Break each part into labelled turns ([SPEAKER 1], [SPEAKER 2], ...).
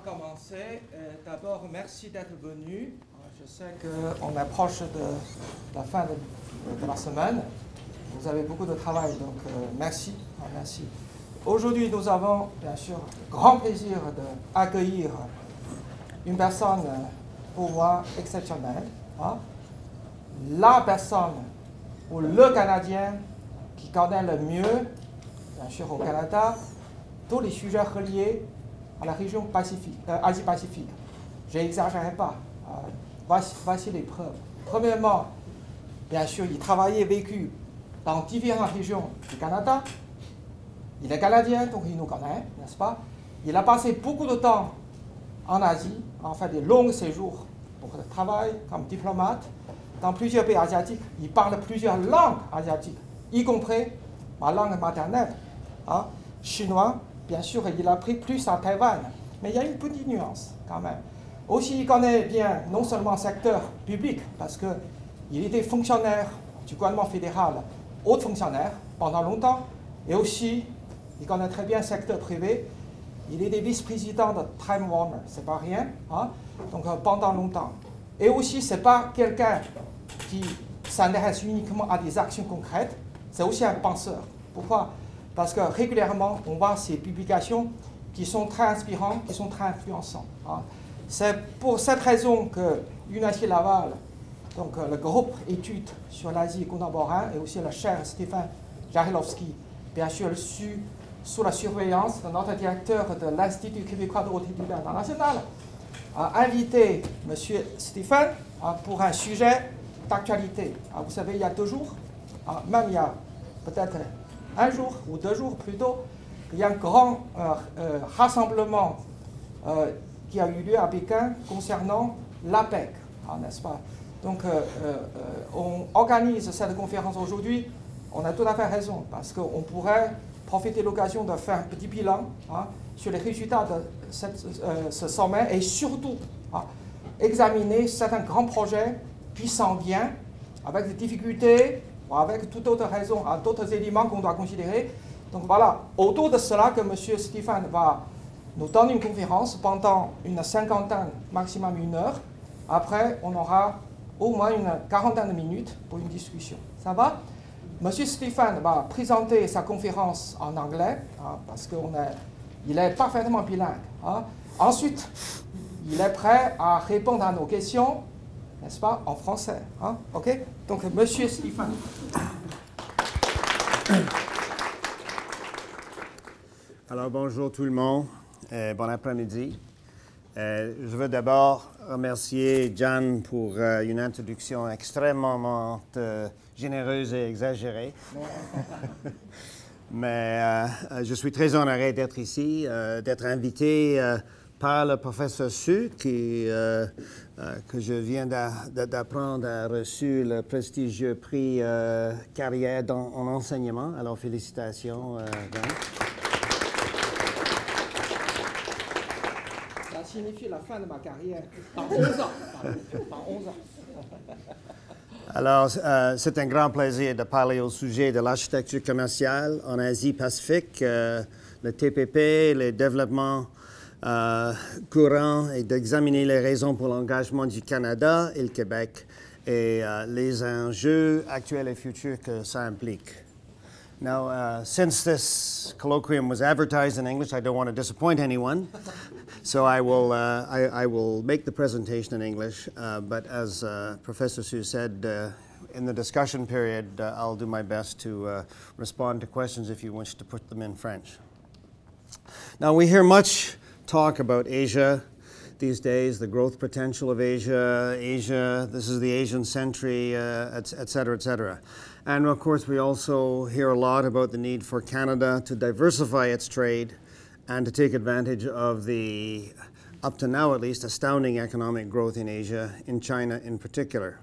[SPEAKER 1] commencer. D'abord, merci d'être venu. Je sais qu'on approche de la fin de la semaine. Vous avez beaucoup de travail, donc merci. Merci. Aujourd'hui, nous avons bien sûr le grand plaisir d'accueillir une personne pour moi exceptionnelle. La personne ou le Canadien qui connaît le mieux, bien sûr au Canada, tous les sujets reliés à la région Asie-Pacifique. Je n'exagérerai pas. Voici les preuves. Premièrement, bien sûr, il travaillait et vécu dans différentes régions du Canada. Il est canadien, donc il nous connaît, n'est-ce pas? Il a passé beaucoup de temps en Asie, en fait des longs séjours pour le travail comme diplomate dans plusieurs pays asiatiques. Il parle plusieurs langues asiatiques, y compris ma langue maternelle, chinois. Bien sûr, il a appris plus à Taïwan, mais il y a une petite nuance quand même. Aussi, il connaît bien non seulement le secteur public, parce qu'il était fonctionnaire du gouvernement fédéral, haut fonctionnaire pendant longtemps, et aussi, il connaît très bien le secteur privé. Il était vice-président de Time Warner, c'est pas rien, donc pendant longtemps. Et aussi, c'est pas quelqu'un qui s'intéresse uniquement à des actions concrètes, c'est aussi un penseur. Pourquoi? Parce que régulièrement, on voit ces publications qui sont très inspirantes, qui sont très influençantes. C'est pour cette raison que l'Université Laval, donc le groupe études sur l'Asie contemporaine, et aussi le cher Stéphane Jarilovski, bien sûr sous la surveillance de notre directeur de l'Institut québécois de haute études internationales, a invité M. Stéphane pour un sujet d'actualité. Vous savez, il y a 2 jours, même il y a peut-être 1 jour ou 2 jours plus tôt, il y a un grand rassemblement qui a eu lieu à Pékin concernant l'APEC, n'est-ce pas? Donc, on organise cette conférence aujourd'hui. On a tout à fait raison, parce qu'on pourrait profiter de l'occasion de faire un petit bilan sur les résultats de ce sommet et surtout examiner certains grands projets qui s'en viennent avec des difficultés, avec toute autre raison, d'autres éléments qu'on doit considérer. Donc voilà, autour de cela que M. Stéphane va nous donner une conférence pendant une 50aine, maximum 1 heure. Après, on aura au moins une 40aine de minutes pour une discussion. Ça va? M. Stéphane va présenter sa conférence en anglais, parce qu'il est parfaitement bilingue. Ensuite, il est prêt à répondre à nos questions, n'est-ce pas, en français. OK? Donc, M. Stéphane.
[SPEAKER 2] Alors, bonjour tout le monde. Bon après-midi. Je veux d'abord remercier Jan pour une introduction extrêmement généreuse et exagérée. Mais je suis très honoré d'être ici, d'être invité par le professeur Su, que je viens d'apprendre a reçu le prestigieux prix Carrière en enseignement. Alors, félicitations, Jan.
[SPEAKER 1] Ça signifie la fin de ma carrière dans 11 ans. Dans 11 ans.
[SPEAKER 2] Alors, c'est un grand plaisir de parler au sujet de l'architecture commerciale en Asie-Pacifique, le TPP, les développements courants et d'examiner les raisons pour l'engagement du Canada et le Québec et les enjeux actuels et futurs que ça implique. Now, since this colloquium was advertised in English, I don't want to disappoint anyone, so I will make the presentation in English. But as Professor Su said, in the discussion period, I'll do my best to respond to questions if you wish to put them in French. Now, we hear much talk about Asia these days, the growth potential of Asia, this is the Asian century, et cetera, et cetera. And of course, we also hear a lot about the need for Canada to diversify its trade and to take advantage of the, up to now at least, astounding economic growth in Asia, in China in particular.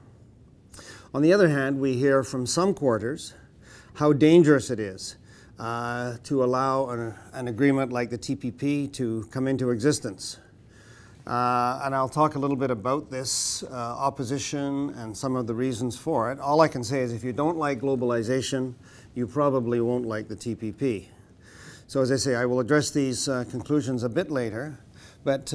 [SPEAKER 2] On the other hand, we hear from some quarters how dangerous it is to allow an agreement like the TPP to come into existence. And I'll talk a little bit about this opposition and some of the reasons for it. All I can say is if you don't like globalization, you probably won't like the TPP. So as I say, I will address these conclusions a bit later. But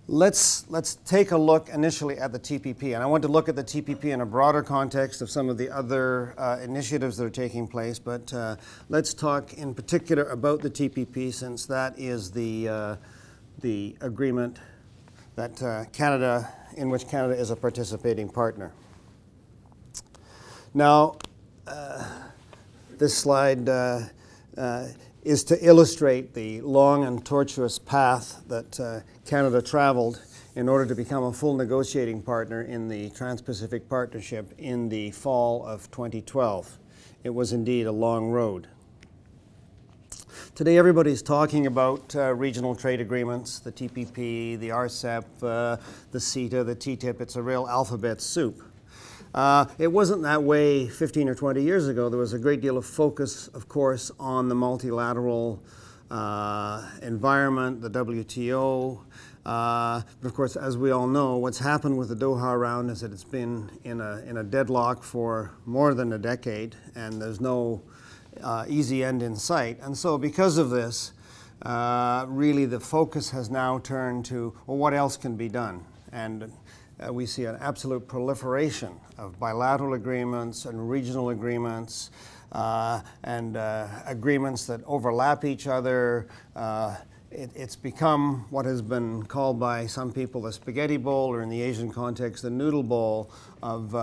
[SPEAKER 2] let's take a look initially at the TPP. And I want to look at the TPP in a broader context of some of the other initiatives that are taking place. But let's talk in particular about the TPP, since that is the agreement that in which Canada is a participating partner. Now, this slide is to illustrate the long and tortuous path that Canada traveled in order to become a full negotiating partner in the Trans-Pacific Partnership in the fall of 2012. It was indeed a long road. Today everybody's talking about regional trade agreements, the TPP, the RCEP, the CETA, the TTIP. It's a real alphabet soup. It wasn't that way 15 or 20 years ago. There was a great deal of focus, of course, on the multilateral environment, the WTO. But of course, as we all know, what's happened with the Doha round is that it's been in a deadlock for more than a decade, and there's no easy end in sight. And so because of this, really the focus has now turned to, well, what else can be done? And we see an absolute proliferation of bilateral agreements and regional agreements and agreements that overlap each other. It's become what has been called by some people the spaghetti bowl, or in the Asian context, the noodle bowl of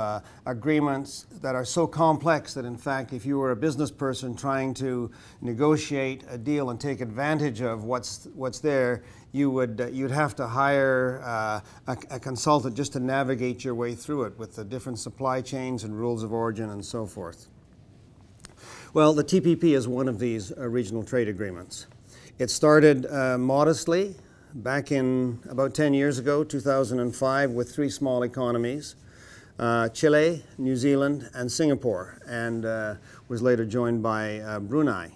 [SPEAKER 2] agreements that are so complex that, in fact, if you were a business person trying to negotiate a deal and take advantage of what's there, you'd have to hire a consultant just to navigate your way through it with the different supply chains and rules of origin and so forth. Well, the TPP is one of these regional trade agreements. It started modestly back in about 10 years ago, 2005, with 3 small economies, Chile, New Zealand, and Singapore, and was later joined by Brunei.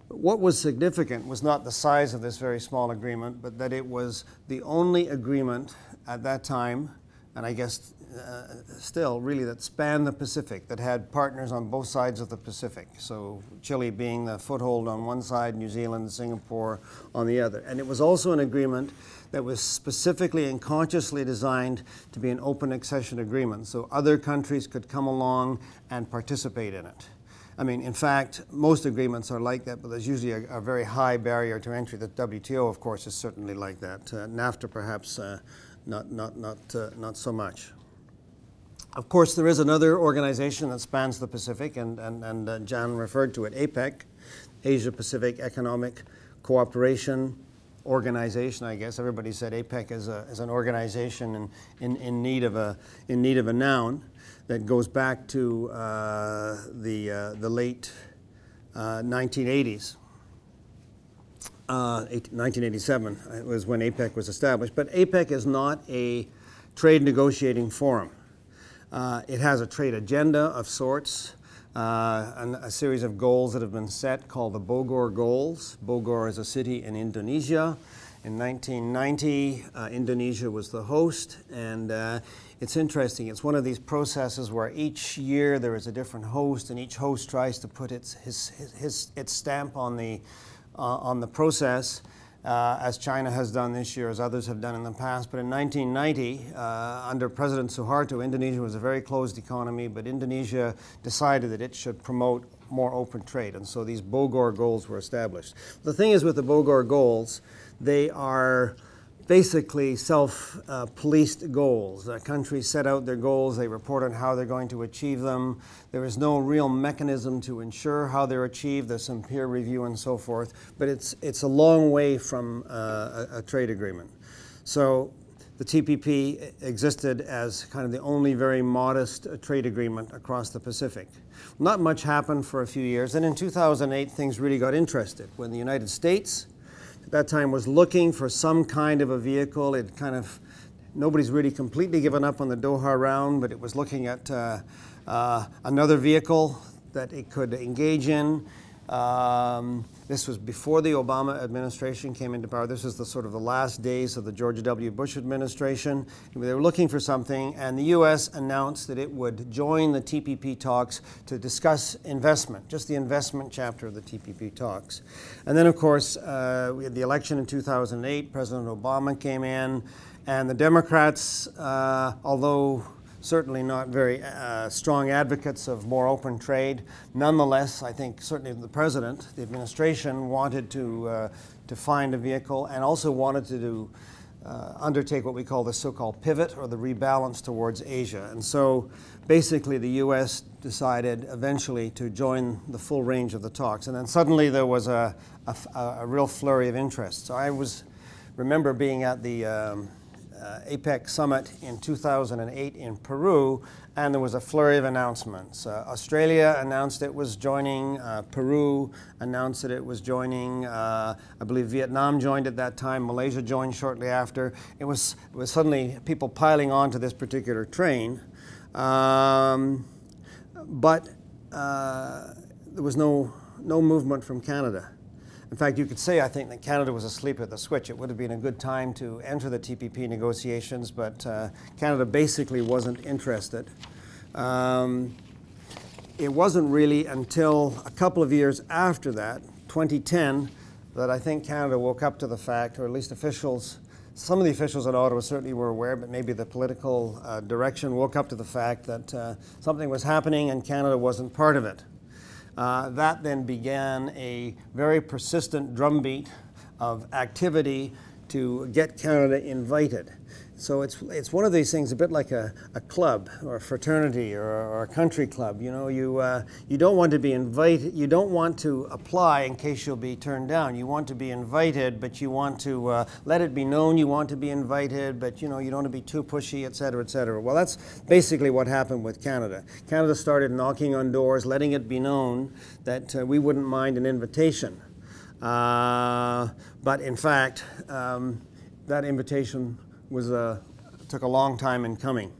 [SPEAKER 2] What was significant was not the size of this very small agreement, but that it was the only agreement at that time, and I guess still really, that spanned the Pacific, that had partners on both sides of the Pacific. So Chile being the foothold on one side, New Zealand, Singapore on the other. And it was also an agreement that was specifically and consciously designed to be an open accession agreement, so other countries could come along and participate in it. I mean, in fact, most agreements are like that, but there's usually a very high barrier to entry. The WTO, of course, is certainly like that. NAFTA, perhaps not so much. Of course, there is another organization that spans the Pacific, and Jan referred to it, APEC, Asia-Pacific Economic Cooperation Organization. I guess everybody said APEC is an organization in need of a noun that goes back to the late 1980s. 1987 was when APEC was established. But APEC is not a trade negotiating forum. It has a trade agenda of sorts, and a series of goals that have been set called the Bogor Goals. Bogor is a city in Indonesia. In 1990, Indonesia was the host, and it's interesting. It's one of these processes where each year there is a different host, and each host tries to put its stamp on the process, as China has done this year, as others have done in the past. But in 1990, under President Suharto, Indonesia was a very closed economy, but Indonesia decided that it should promote more open trade, and so these Bogor Goals were established. The thing is with the Bogor Goals, they are basically self-policed goals. Countries set out their goals, they report on how they're going to achieve them. There is no real mechanism to ensure how they're achieved. There's some peer review and so forth, but it's a long way from a trade agreement. So the TPP existed as kind of the only very modest trade agreement across the Pacific. Not much happened for a few years, and in 2008 things really got interested when the United States at that time was looking for some kind of a vehicle. It kind of, nobody's really completely given up on the Doha round, but it was looking at another vehicle that it could engage in. This was before the Obama administration came into power. This was the sort of the last days of the George W. Bush administration. They were looking for something, and the U.S. announced that it would join the TPP talks to discuss investment, just the investment chapter of the TPP talks. And then, of course, we had the election in 2008. President Obama came in, and the Democrats, although certainly not very strong advocates of more open trade. Nonetheless, I think certainly the president, the administration, wanted to find a vehicle and also wanted to undertake what we call the so-called pivot or the rebalance towards Asia. And so basically the U.S. decided eventually to join the full range of the talks. And then suddenly there was a real flurry of interest. So I remember being at the APEC summit in 2008 in Peru, and there was a flurry of announcements. Australia announced it was joining, Peru announced that it was joining, I believe Vietnam joined at that time, Malaysia joined shortly after. It was suddenly people piling onto this particular train, but there was no movement from Canada. In fact, you could say, I think, that Canada was asleep at the switch. It would have been a good time to enter the TPP negotiations, but Canada basically wasn't interested. It wasn't really until a couple of years after that, 2010, that I think Canada woke up to the fact, or at least officials, some of the officials at Ottawa certainly were aware, but maybe the political direction woke up to the fact that something was happening and Canada wasn't part of it. That then began a very persistent drumbeat of activity to get Canada invited. So it's one of these things, a bit like a club or a fraternity or a country club. You know, you don't want to be invited. You don't want to apply in case you'll be turned down. You want to be invited, but you want to let it be known you want to be invited, but you know you don't want to be too pushy, et cetera, et cetera. Well, that's basically what happened with Canada. Canada started knocking on doors, letting it be known that we wouldn't mind an invitation. But in fact, that invitation took a long time in coming.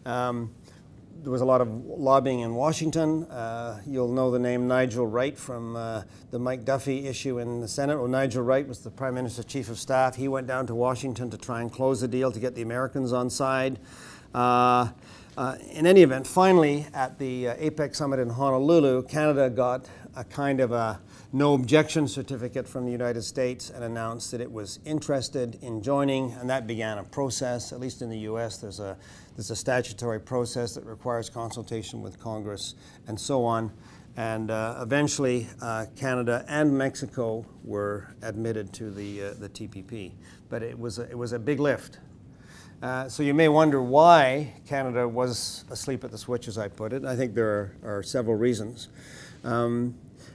[SPEAKER 2] There was a lot of lobbying in Washington. You'll know the name Nigel Wright from the Mike Duffy issue in the Senate. Well, Nigel Wright was the Prime Minister's Chief of Staff. He went down to Washington to try and close the deal to get the Americans on side. In any event, finally, at the APEC summit in Honolulu, Canada got a kind of a no objection certificate from the United States and announced that it was interested in joining, and that began a process. At least in the U.S., there's a statutory process that requires consultation with Congress and so on. And eventually, Canada and Mexico were admitted to the TPP. But it was a big lift. So you may wonder why Canada was asleep at the switch, as I put it. I think there are several reasons.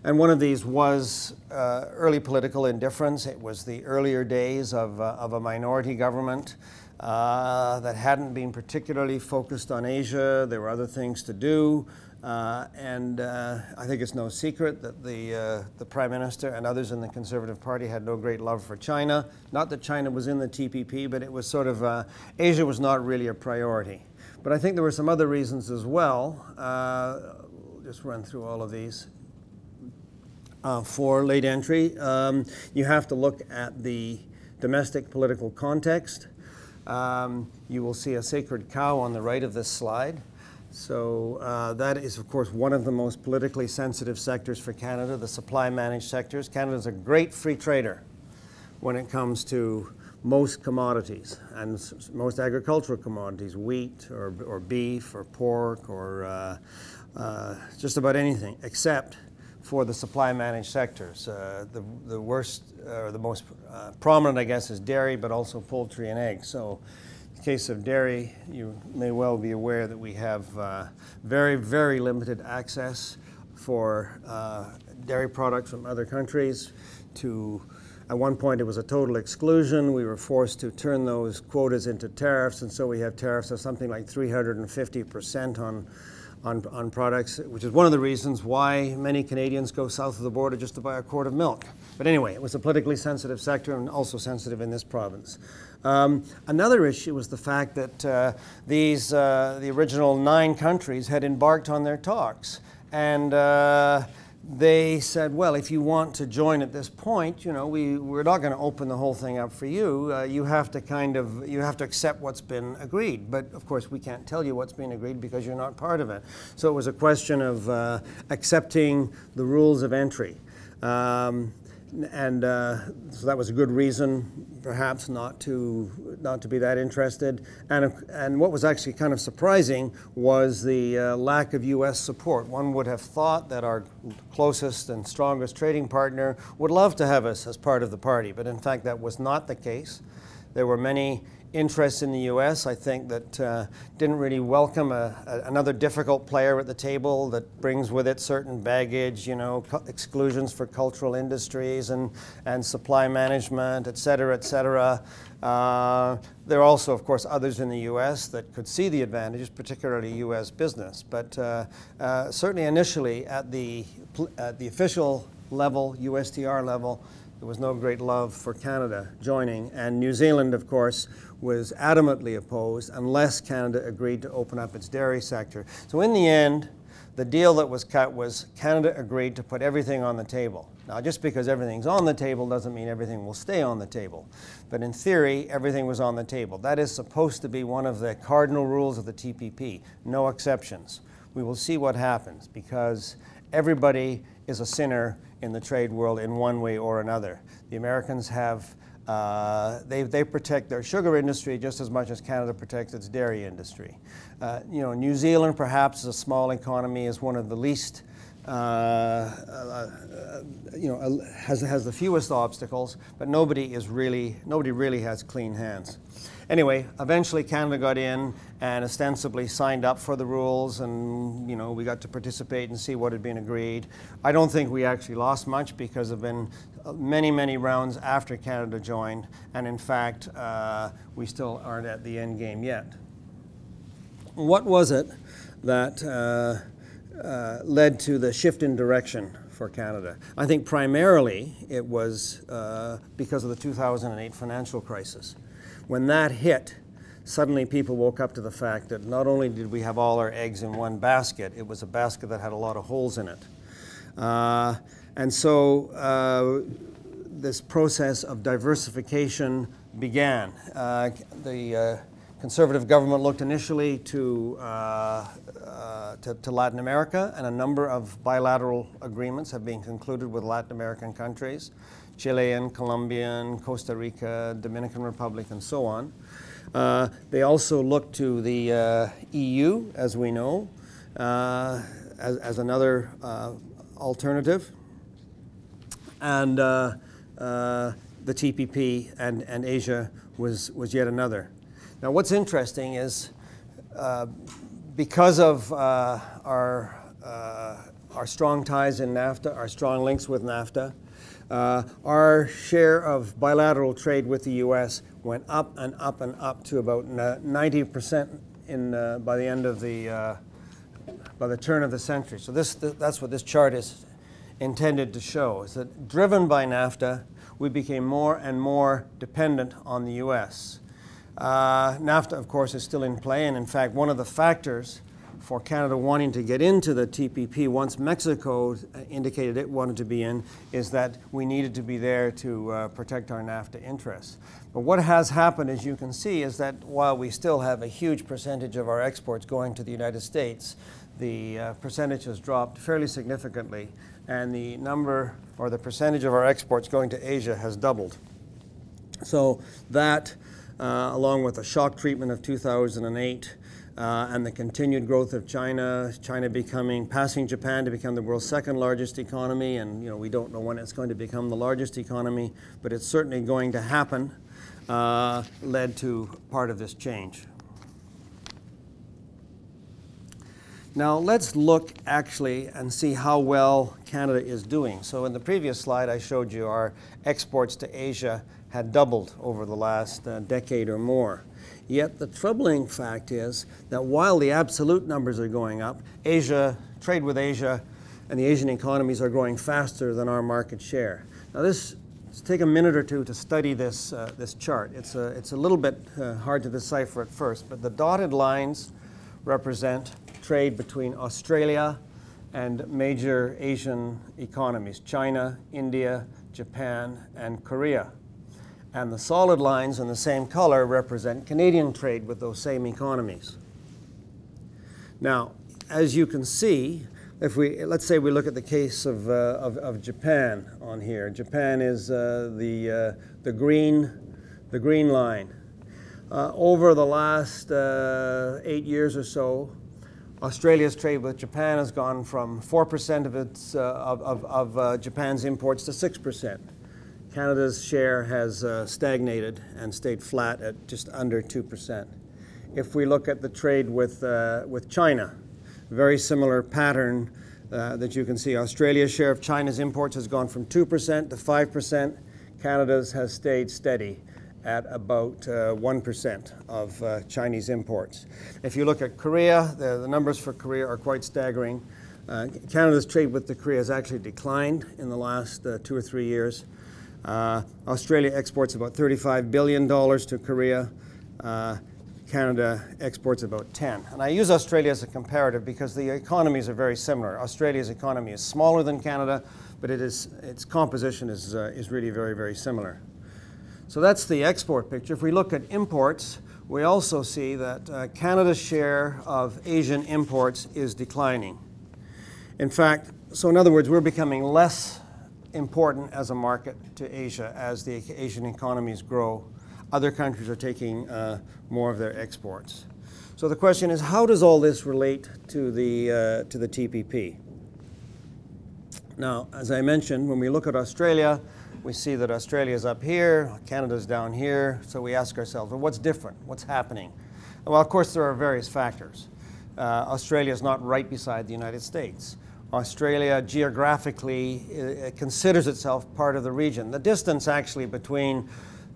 [SPEAKER 2] And one of these was early political indifference. It was the earlier days of a minority government that hadn't been particularly focused on Asia. There were other things to do. And I think it's no secret that the Prime Minister and others in the Conservative Party had no great love for China. Not that China was in the TPP, but it was sort of, Asia was not really a priority. But I think there were some other reasons as well. Just run through all of these. For late entry, you have to look at the domestic political context. You will see a sacred cow on the right of this slide. So that is, of course, one of the most politically sensitive sectors for Canada, the supply-managed sectors. Canada is a great free trader when it comes to most commodities, and most agricultural commodities, wheat or beef or pork or just about anything, except for the supply-managed sectors. The worst, or the most prominent, I guess, is dairy, but also poultry and eggs. So in the case of dairy, you may well be aware that we have very, very limited access for dairy products from other countries. At one point, it was a total exclusion. We were forced to turn those quotas into tariffs, and so we have tariffs of something like 350% on products, which is one of the reasons why many Canadians go south of the border just to buy a quart of milk. But anyway, it was a politically sensitive sector and also sensitive in this province. Another issue was the fact that the original 9 countries had embarked on their talks. And they said, well, if you want to join at this point, you know, we're not going to open the whole thing up for you. You have to accept what's been agreed. But of course, we can't tell you what's been agreed because you're not part of it. So it was a question of accepting the rules of entry. So that was a good reason, perhaps, not to be that interested. And what was actually kind of surprising was the lack of U.S. support. One would have thought that our closest and strongest trading partner would love to have us as part of the party, but in fact that was not the case. There were many interests in the U.S., I think, that didn't really welcome another difficult player at the table that brings with it certain baggage, you know, exclusions for cultural industries and supply management, et cetera, et cetera. There are also, of course, others in the U.S. that could see the advantages, particularly U.S. business. But certainly initially at the official level, USTR level, there was no great love for Canada joining, and New Zealand, of course, was adamantly opposed unless Canada agreed to open up its dairy sector. So in the end, the deal that was cut was Canada agreed to put everything on the table. Now, just because everything's on the table doesn't mean everything will stay on the table. But in theory, everything was on the table. That is supposed to be one of the cardinal rules of the TPP, no exceptions. We will see what happens because everybody is a sinner in the trade world in one way or another. The Americans have, they protect their sugar industry just as much as Canada protects its dairy industry. You know, New Zealand, perhaps, is a small economy, is one of the least, you know, has the fewest obstacles, but nobody really has clean hands. Anyway, eventually Canada got in and ostensibly signed up for the rules, and you know, we got to participate and see what had been agreed. I don't think we actually lost much because there have been many, many rounds after Canada joined, and in fact, we still aren't at the end game yet. What was it that led to the shift in direction for Canada? I think primarily it was because of the 2008 financial crisis. When that hit, suddenly people woke up to the fact that not only did we have all our eggs in one basket, it was a basket that had a lot of holes in it. And so this process of diversification began. The Conservative government looked initially to Latin America, and a number of bilateral agreements have been concluded with Latin American countries. Chilean, Colombian, Costa Rica, Dominican Republic, and so on. They also look to the EU, as we know, as another alternative, and the TPP and Asia was yet another. Now, what's interesting is because of our strong ties in NAFTA, our strong links with NAFTA, our share of bilateral trade with the U.S. went up and up and up to about 90% by the end of by the turn of the century. So that's what this chart is intended to show, is that driven by NAFTA, we became more and more dependent on the U.S. NAFTA, of course, is still in play, and in fact, one of the factors for Canada wanting to get into the TPP once Mexico indicated it wanted to be in is that we needed to be there to protect our NAFTA interests. But what has happened, as you can see, is that while we still have a huge percentage of our exports going to the United States, the percentage has dropped fairly significantly, and the number or the percentage of our exports going to Asia has doubled. So that, along with the shock treatment of 2008, and the continued growth of China passing Japan to become the world's second largest economy, and you know, we don't know when it's going to become the largest economy, but it's certainly going to happen, led to part of this change. Now let's look actually and see how well Canada is doing. So in the previous slide I showed you our exports to Asia had doubled over the last decade or more. Yet the troubling fact is that while the absolute numbers are going up, trade with Asia and the Asian economies are growing faster than our market share. Now let's take a minute or two to study this chart. It's a little bit hard to decipher at first, but the dotted lines represent trade between Australia and major Asian economies, China, India, Japan, and Korea. And the solid lines in the same color represent Canadian trade with those same economies. Now, as you can see, let's say we look at the case of Japan on here. Japan is the green line. Over the last 8 years or so, Australia's trade with Japan has gone from 4% of Japan's imports to 6%. Canada's share has stagnated and stayed flat at just under 2%. If we look at the trade with China, very similar pattern that you can see. Australia's share of China's imports has gone from 2% to 5%. Canada's has stayed steady at about 1% of Chinese imports. If you look at Korea, the numbers for Korea are quite staggering. Canada's trade with the Korea has actually declined in the last 2 or 3 years. Australia exports about $35 billion to Korea. Canada exports about 10. And I use Australia as a comparative because the economies are very similar. Australia's economy is smaller than Canada, but its composition is really very, very similar. So that's the export picture. If we look at imports, we also see that Canada's share of Asian imports is declining. In fact, so in other words, we're becoming less important as a market to Asia as the Asian economies grow. Other countries are taking more of their exports. So the question is, how does all this relate to the TPP? Now, as I mentioned, when we look at Australia, we see that Australia is up here, Canada's down here, so we ask ourselves, well, what's different? What's happening? Well, of course, there are various factors. Australia is not right beside the United States. Australia geographically considers itself part of the region. The distance actually between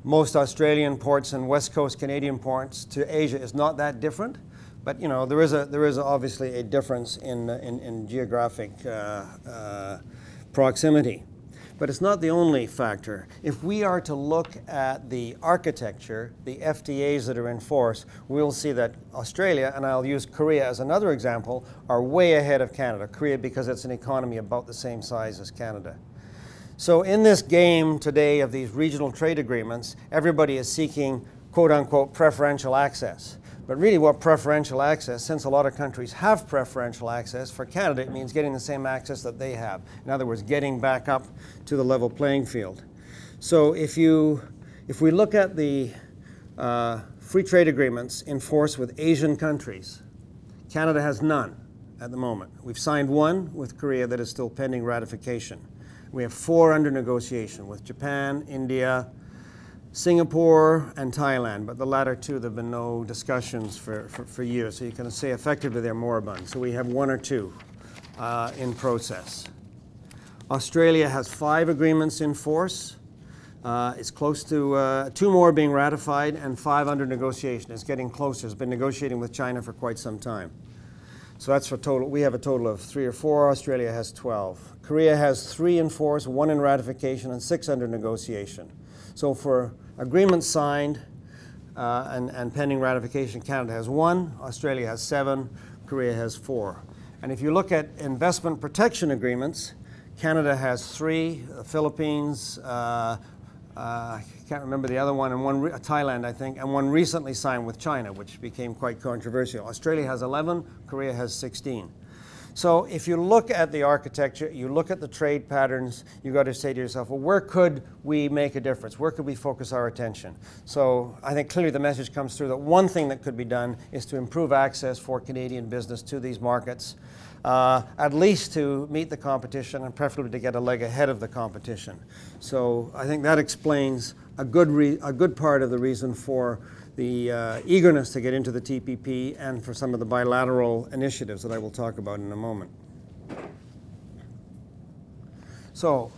[SPEAKER 2] most Australian ports and West Coast Canadian ports to Asia is not that different, but you know there is obviously a difference in geographic proximity. But it's not the only factor. If we are to look at the architecture, the FTAs that are in force, we'll see that Australia, and I'll use Korea as another example, are way ahead of Canada. Korea because it's an economy about the same size as Canada. So in this game today of these regional trade agreements, everybody is seeking quote-unquote preferential access. But really what preferential access, since a lot of countries have preferential access, for Canada it means getting the same access that they have. In other words, getting back up to the level playing field. So if we look at the free trade agreements in force with Asian countries, Canada has none at the moment. We've signed one with Korea that is still pending ratification. We have 4 under negotiation with Japan, India, Singapore, and Thailand, but the latter 2 there have been no discussions for years, so you can say effectively they're moribund. So we have 1 or 2 in process. Australia has 5 agreements in force. It's close to 2 more being ratified and 5 under negotiation. It's getting closer. It's been negotiating with China for quite some time. So that's for total. We have a total of 3 or 4. Australia has 12. Korea has 3 in force, 1 in ratification, and 6 under negotiation. So for agreements signed and pending ratification, Canada has 1, Australia has 7, Korea has 4. And if you look at investment protection agreements, Canada has 3, the Philippines, I can't remember the other one, and one Thailand, I think, and 1 recently signed with China, which became quite controversial. Australia has 11, Korea has 16. So if you look at the architecture, you look at the trade patterns, you've got to say to yourself, well, where could we make a difference? Where could we focus our attention? So I think clearly the message comes through that one thing that could be done is to improve access for Canadian business to these markets, at least to meet the competition and preferably to get a leg ahead of the competition. So I think that explains a good part of the reason for the eagerness to get into the TPP and for some of the bilateral initiatives that I will talk about in a moment. So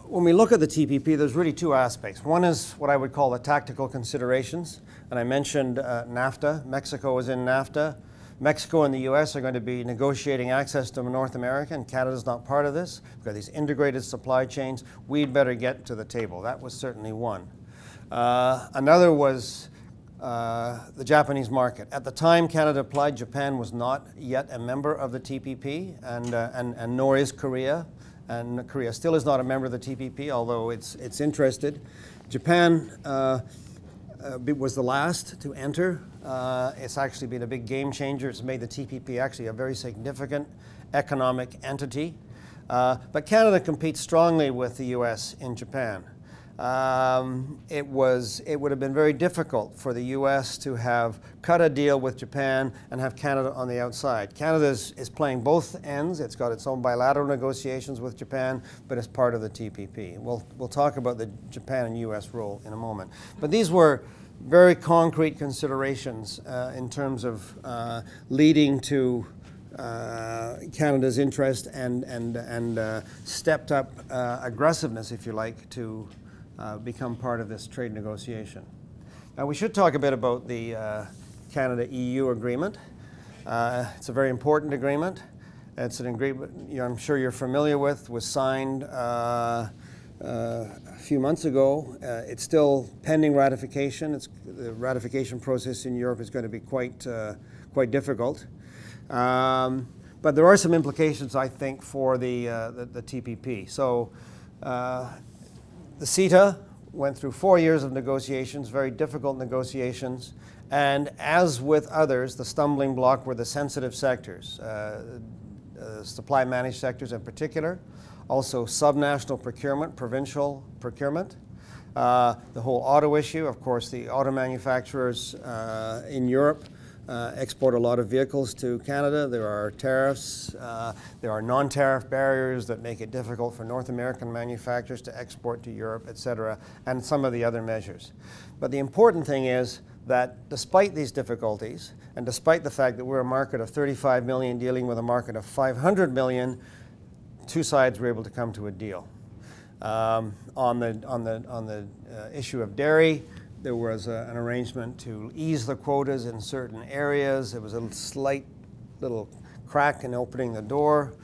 [SPEAKER 2] when we look at the TPP, there's really 2 aspects. One is what I would call the tactical considerations, and I mentioned NAFTA. Mexico is in NAFTA. Mexico and the U.S. are going to be negotiating access to North America, and Canada's not part of this. We've got these integrated supply chains. We'd better get to the table. That was certainly one. Another was the Japanese market. At the time Canada applied, Japan was not yet a member of the TPP, and nor is Korea. And Korea still is not a member of the TPP, although it's interested. Japan was the last to enter. It's actually been a big game changer. It's made the TPP actually a very significant economic entity. But Canada competes strongly with the US in Japan. It would have been very difficult for the US to have cut a deal with Japan and have Canada on the outside. Canada is playing both ends. It's got its own bilateral negotiations with Japan, but it's part of the TPP. We'll talk about the Japan and US role in a moment. But these were very concrete considerations in terms of leading to Canada's interest and stepped up aggressiveness, if you like, to become part of this trade negotiation. Now, we should talk a bit about the Canada-EU agreement. It's a very important agreement. It's an agreement I'm sure you're familiar with, was signed a few months ago. It's still pending ratification. The ratification process in Europe is going to be quite difficult. But there are some implications, I think, for the TPP. So the CETA went through 4 years of negotiations, very difficult negotiations, and as with others, the stumbling block were the sensitive sectors, supply managed sectors in particular, also subnational procurement, provincial procurement, the whole auto issue. Of course, the auto manufacturers in Europe export a lot of vehicles to Canada. There are tariffs, there are non-tariff barriers that make it difficult for North American manufacturers to export to Europe, etc., and some of the other measures. But the important thing is that despite these difficulties, and despite the fact that we're a market of 35 million dealing with a market of 500 million, two sides were able to come to a deal. On the issue of dairy, there was an arrangement to ease the quotas in certain areas. There was a slight little crack in opening the door.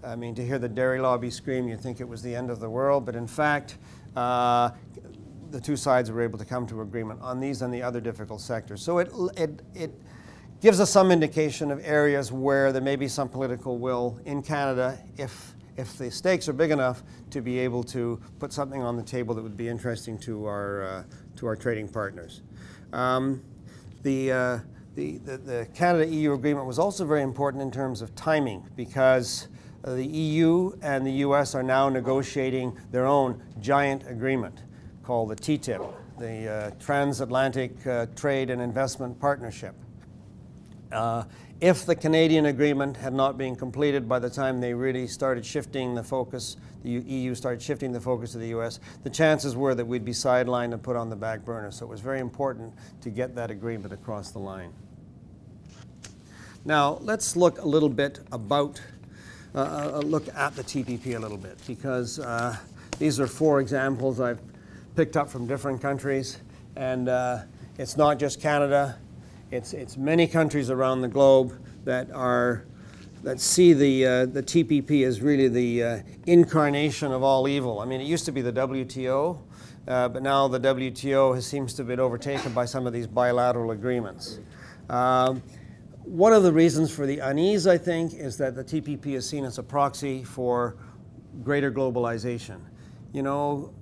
[SPEAKER 2] I mean, to hear the dairy lobby scream, you'd think it was the end of the world, but in fact, the two sides were able to come to agreement on these and the other difficult sectors. So it gives us some indication of areas where there may be some political will in Canada if the stakes are big enough to be able to put something on the table that would be interesting to our trading partners. The Canada-EU agreement was also very important in terms of timing, because the EU and the US are now negotiating their own giant agreement called the TTIP, the Transatlantic Trade and Investment Partnership. If the Canadian agreement had not been completed by the time they really started shifting the focus, the EU started shifting the focus to the US, the chances were that we'd be sidelined and put on the back burner. So it was very important to get that agreement across the line. Now, let's look a little bit about, look at the TPP a little bit, because these are 4 examples I've picked up from different countries, and it's not just Canada. It's many countries around the globe that see the TPP as really the incarnation of all evil. I mean, it used to be the WTO, but now the WTO seems to have been overtaken by some of these bilateral agreements. One of the reasons for the unease, I think, is that the TPP is seen as a proxy for greater globalization. You know,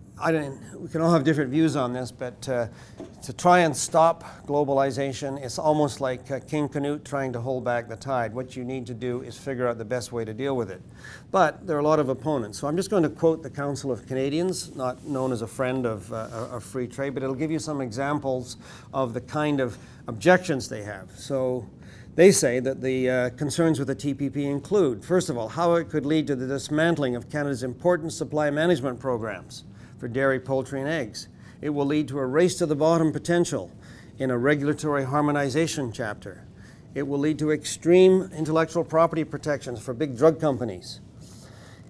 [SPEAKER 2] we can all have different views on this, but to try and stop globalization, it's almost like King Canute trying to hold back the tide. What you need to do is figure out the best way to deal with it. But there are a lot of opponents. So I'm just going to quote the Council of Canadians, not known as a friend of free trade, but it'll give you some examples of the kind of objections they have. So they say that the concerns with the TPP include, first of all, how it could lead to the dismantling of Canada's important supply management programs for dairy, poultry, and eggs. It will lead to a race to the bottom potential in a regulatory harmonization chapter. It will lead to extreme intellectual property protections for big drug companies.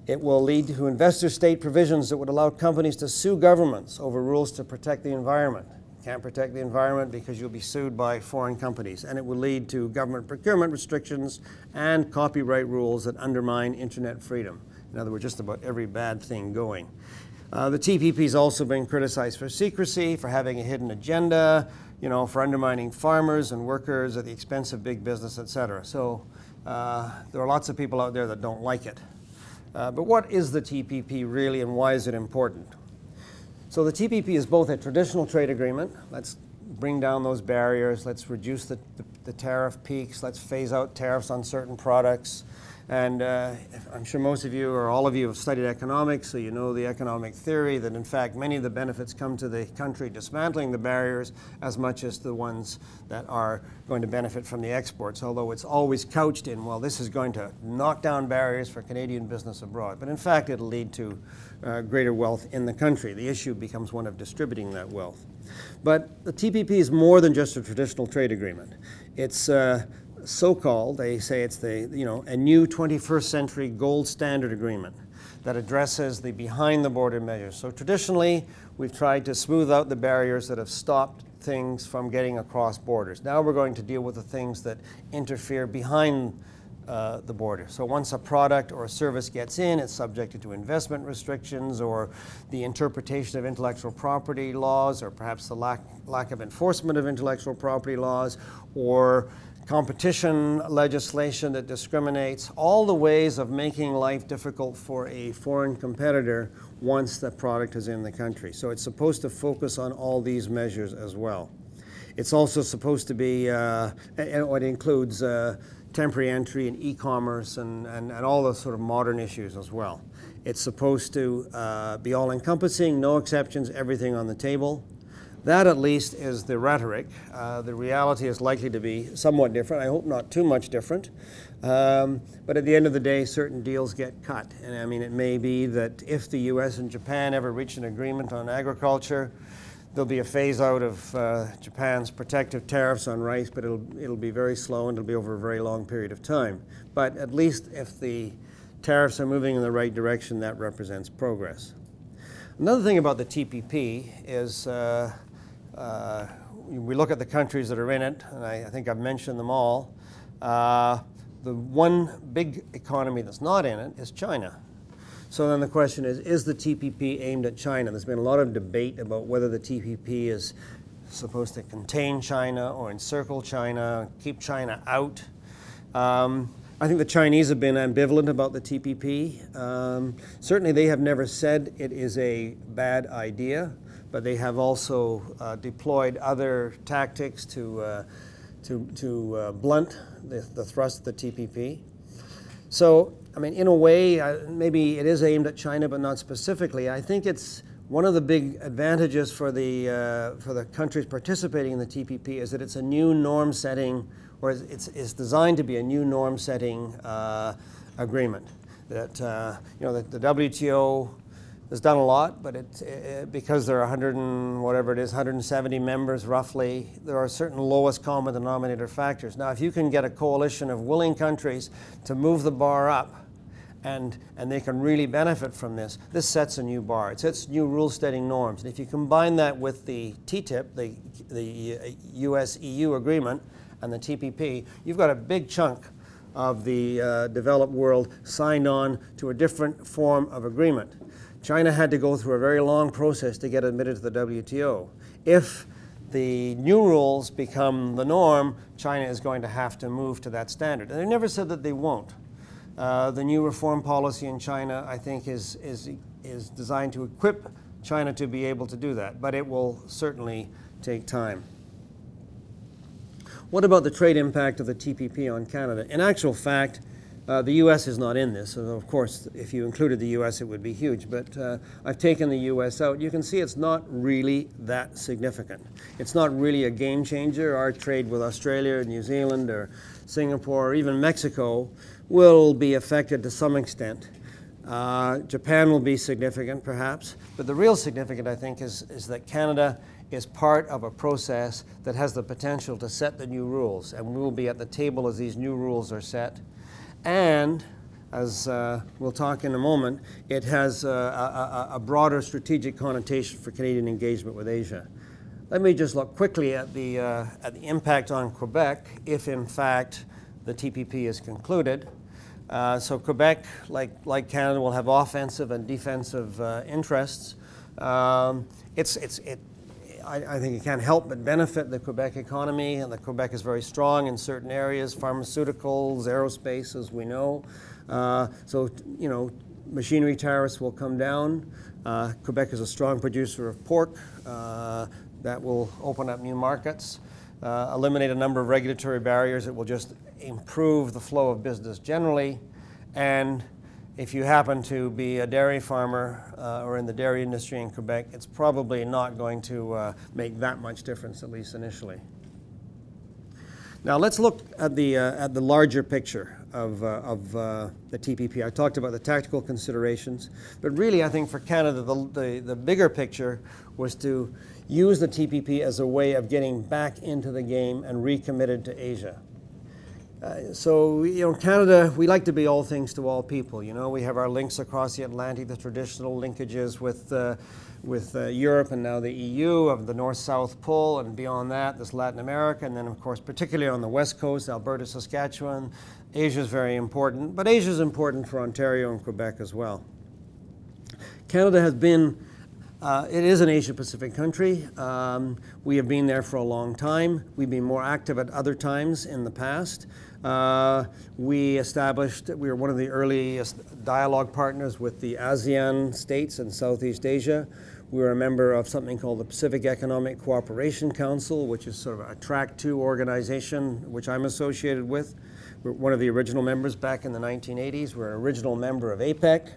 [SPEAKER 2] It will lead to investor state provisions that would allow companies to sue governments over rules to protect the environment. Can't protect the environment because you'll be sued by foreign companies. And it will lead to government procurement restrictions and copyright rules that undermine internet freedom. In other words, just about every bad thing going. The TPP has also been criticized for secrecy, for having a hidden agenda, for undermining farmers and workers at the expense of big business, etc. So there are lots of people out there that don't like it. But what is the TPP really, and why is it important? So the TPP is both a traditional trade agreement. Let's bring down those barriers. Let's reduce the tariff peaks. Let's phase out tariffs on certain products. And I'm sure most of you or all of you have studied economics, so you know the economic theory that in fact many of the benefits come to the country dismantling the barriers as much as the ones that are going to benefit from the exports, although it's always couched in, well, this is going to knock down barriers for Canadian business abroad. But in fact, it'll lead to greater wealth in the country. The issue becomes one of distributing that wealth. But the TPP is more than just a traditional trade agreement. It's so-called, they say it's a new 21st century gold standard agreement that addresses the behind-the-border measures. So traditionally, we've tried to smooth out the barriers that have stopped things from getting across borders. Now we're going to deal with the things that interfere behind the border. So once a product or a service gets in, it's subjected to investment restrictions or the interpretation of intellectual property laws, or perhaps the lack of enforcement of intellectual property laws, or competition legislation that discriminates, all the ways of making life difficult for a foreign competitor once the product is in the country. So it's supposed to focus on all these measures as well. It's also supposed to be, it includes temporary entry and e-commerce and all those sort of modern issues as well. It's supposed to be all-encompassing, no exceptions, everything on the table. That, at least, is the rhetoric. The reality is likely to be somewhat different. I hope not too much different. But at the end of the day, certain deals get cut. And I mean, it may be that if the US and Japan ever reach an agreement on agriculture, there'll be a phase out of Japan's protective tariffs on rice, but it'll be very slow and it'll be over a very long period of time. But at least if the tariffs are moving in the right direction, that represents progress. Another thing about the TPP is we look at the countries that are in it, and I think I've mentioned them all. The one big economy that's not in it is China. So then the question is the TPP aimed at China? There's been a lot of debate about whether the TPP is supposed to contain China or encircle China, keep China out. I think the Chinese have been ambivalent about the TPP. Certainly they have never said it is a bad idea, but they have also deployed other tactics to blunt the thrust of the TPP. So, I mean, in a way, maybe it is aimed at China, but not specifically. I think it's one of the big advantages for the countries participating in the TPP is that it's a new norm-setting, or it's designed to be a new norm-setting agreement. That the WTO has done a lot, but because there are 170 members roughly, there are certain lowest common denominator factors. Now, if you can get a coalition of willing countries to move the bar up, and they can really benefit from this, this sets a new bar. It sets new rule-setting norms. And if you combine that with the TTIP, the US-EU agreement, and the TPP, you've got a big chunk of the developed world signed on to a different form of agreement. China had to go through a very long process to get admitted to the WTO. If the new rules become the norm, China is going to have to move to that standard. And they never said that they won't. The new reform policy in China, I think, is designed to equip China to be able to do that, but it will certainly take time. What about the trade impact of the TPP on Canada? In actual fact, the U.S. is not in this. So of course, if you included the U.S., it would be huge. But I've taken the U.S. out. You can see it's not really that significant. It's not really a game changer. Our trade with Australia, New Zealand, or Singapore, or even Mexico will be affected to some extent. Japan will be significant, perhaps. But the real significant, I think, is that Canada is part of a process that has the potential to set the new rules. And we will be at the table as these new rules are set. And, as we'll talk in a moment, it has a broader strategic connotation for Canadian engagement with Asia. Let me just look quickly at the impact on Quebec if, in fact, the TPP is concluded. So Quebec, like Canada, will have offensive and defensive interests. I think it can't help but benefit the Quebec economy, and the Quebec is very strong in certain areas, pharmaceuticals, aerospace, as we know. So, you know, machinery tariffs will come down. Quebec is a strong producer of pork. That will open up new markets, eliminate a number of regulatory barriers. It will just improve the flow of business generally. And if you happen to be a dairy farmer or in the dairy industry in Quebec, it's probably not going to make that much difference, at least initially. Now let's look at the larger picture of the TPP. I talked about the tactical considerations, but really I think for Canada the bigger picture was to use the TPP as a way of getting back into the game and recommitted to Asia. So, you know, Canada, we like to be all things to all people. You know, we have our links across the Atlantic, the traditional linkages with Europe and now the EU, of the North-South pull, and beyond that, there's Latin America, and then, of course, particularly on the West Coast, Alberta, Saskatchewan. Asia is very important, but Asia is important for Ontario and Quebec as well. Canada has been it is an Asia-Pacific country. We have been there for a long time. We've been more active at other times in the past. We were one of the earliest dialogue partners with the ASEAN states in Southeast Asia. We were a member of something called the Pacific Economic Cooperation Council, which is sort of a Track 2 organization, which I'm associated with. We're one of the original members back in the 1980s. We're an original member of APEC.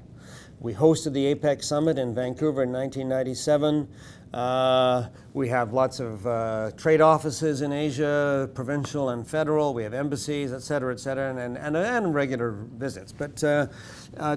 [SPEAKER 2] We hosted the APEC Summit in Vancouver in 1997. We have lots of trade offices in Asia, provincial and federal. We have embassies, et cetera, and regular visits. But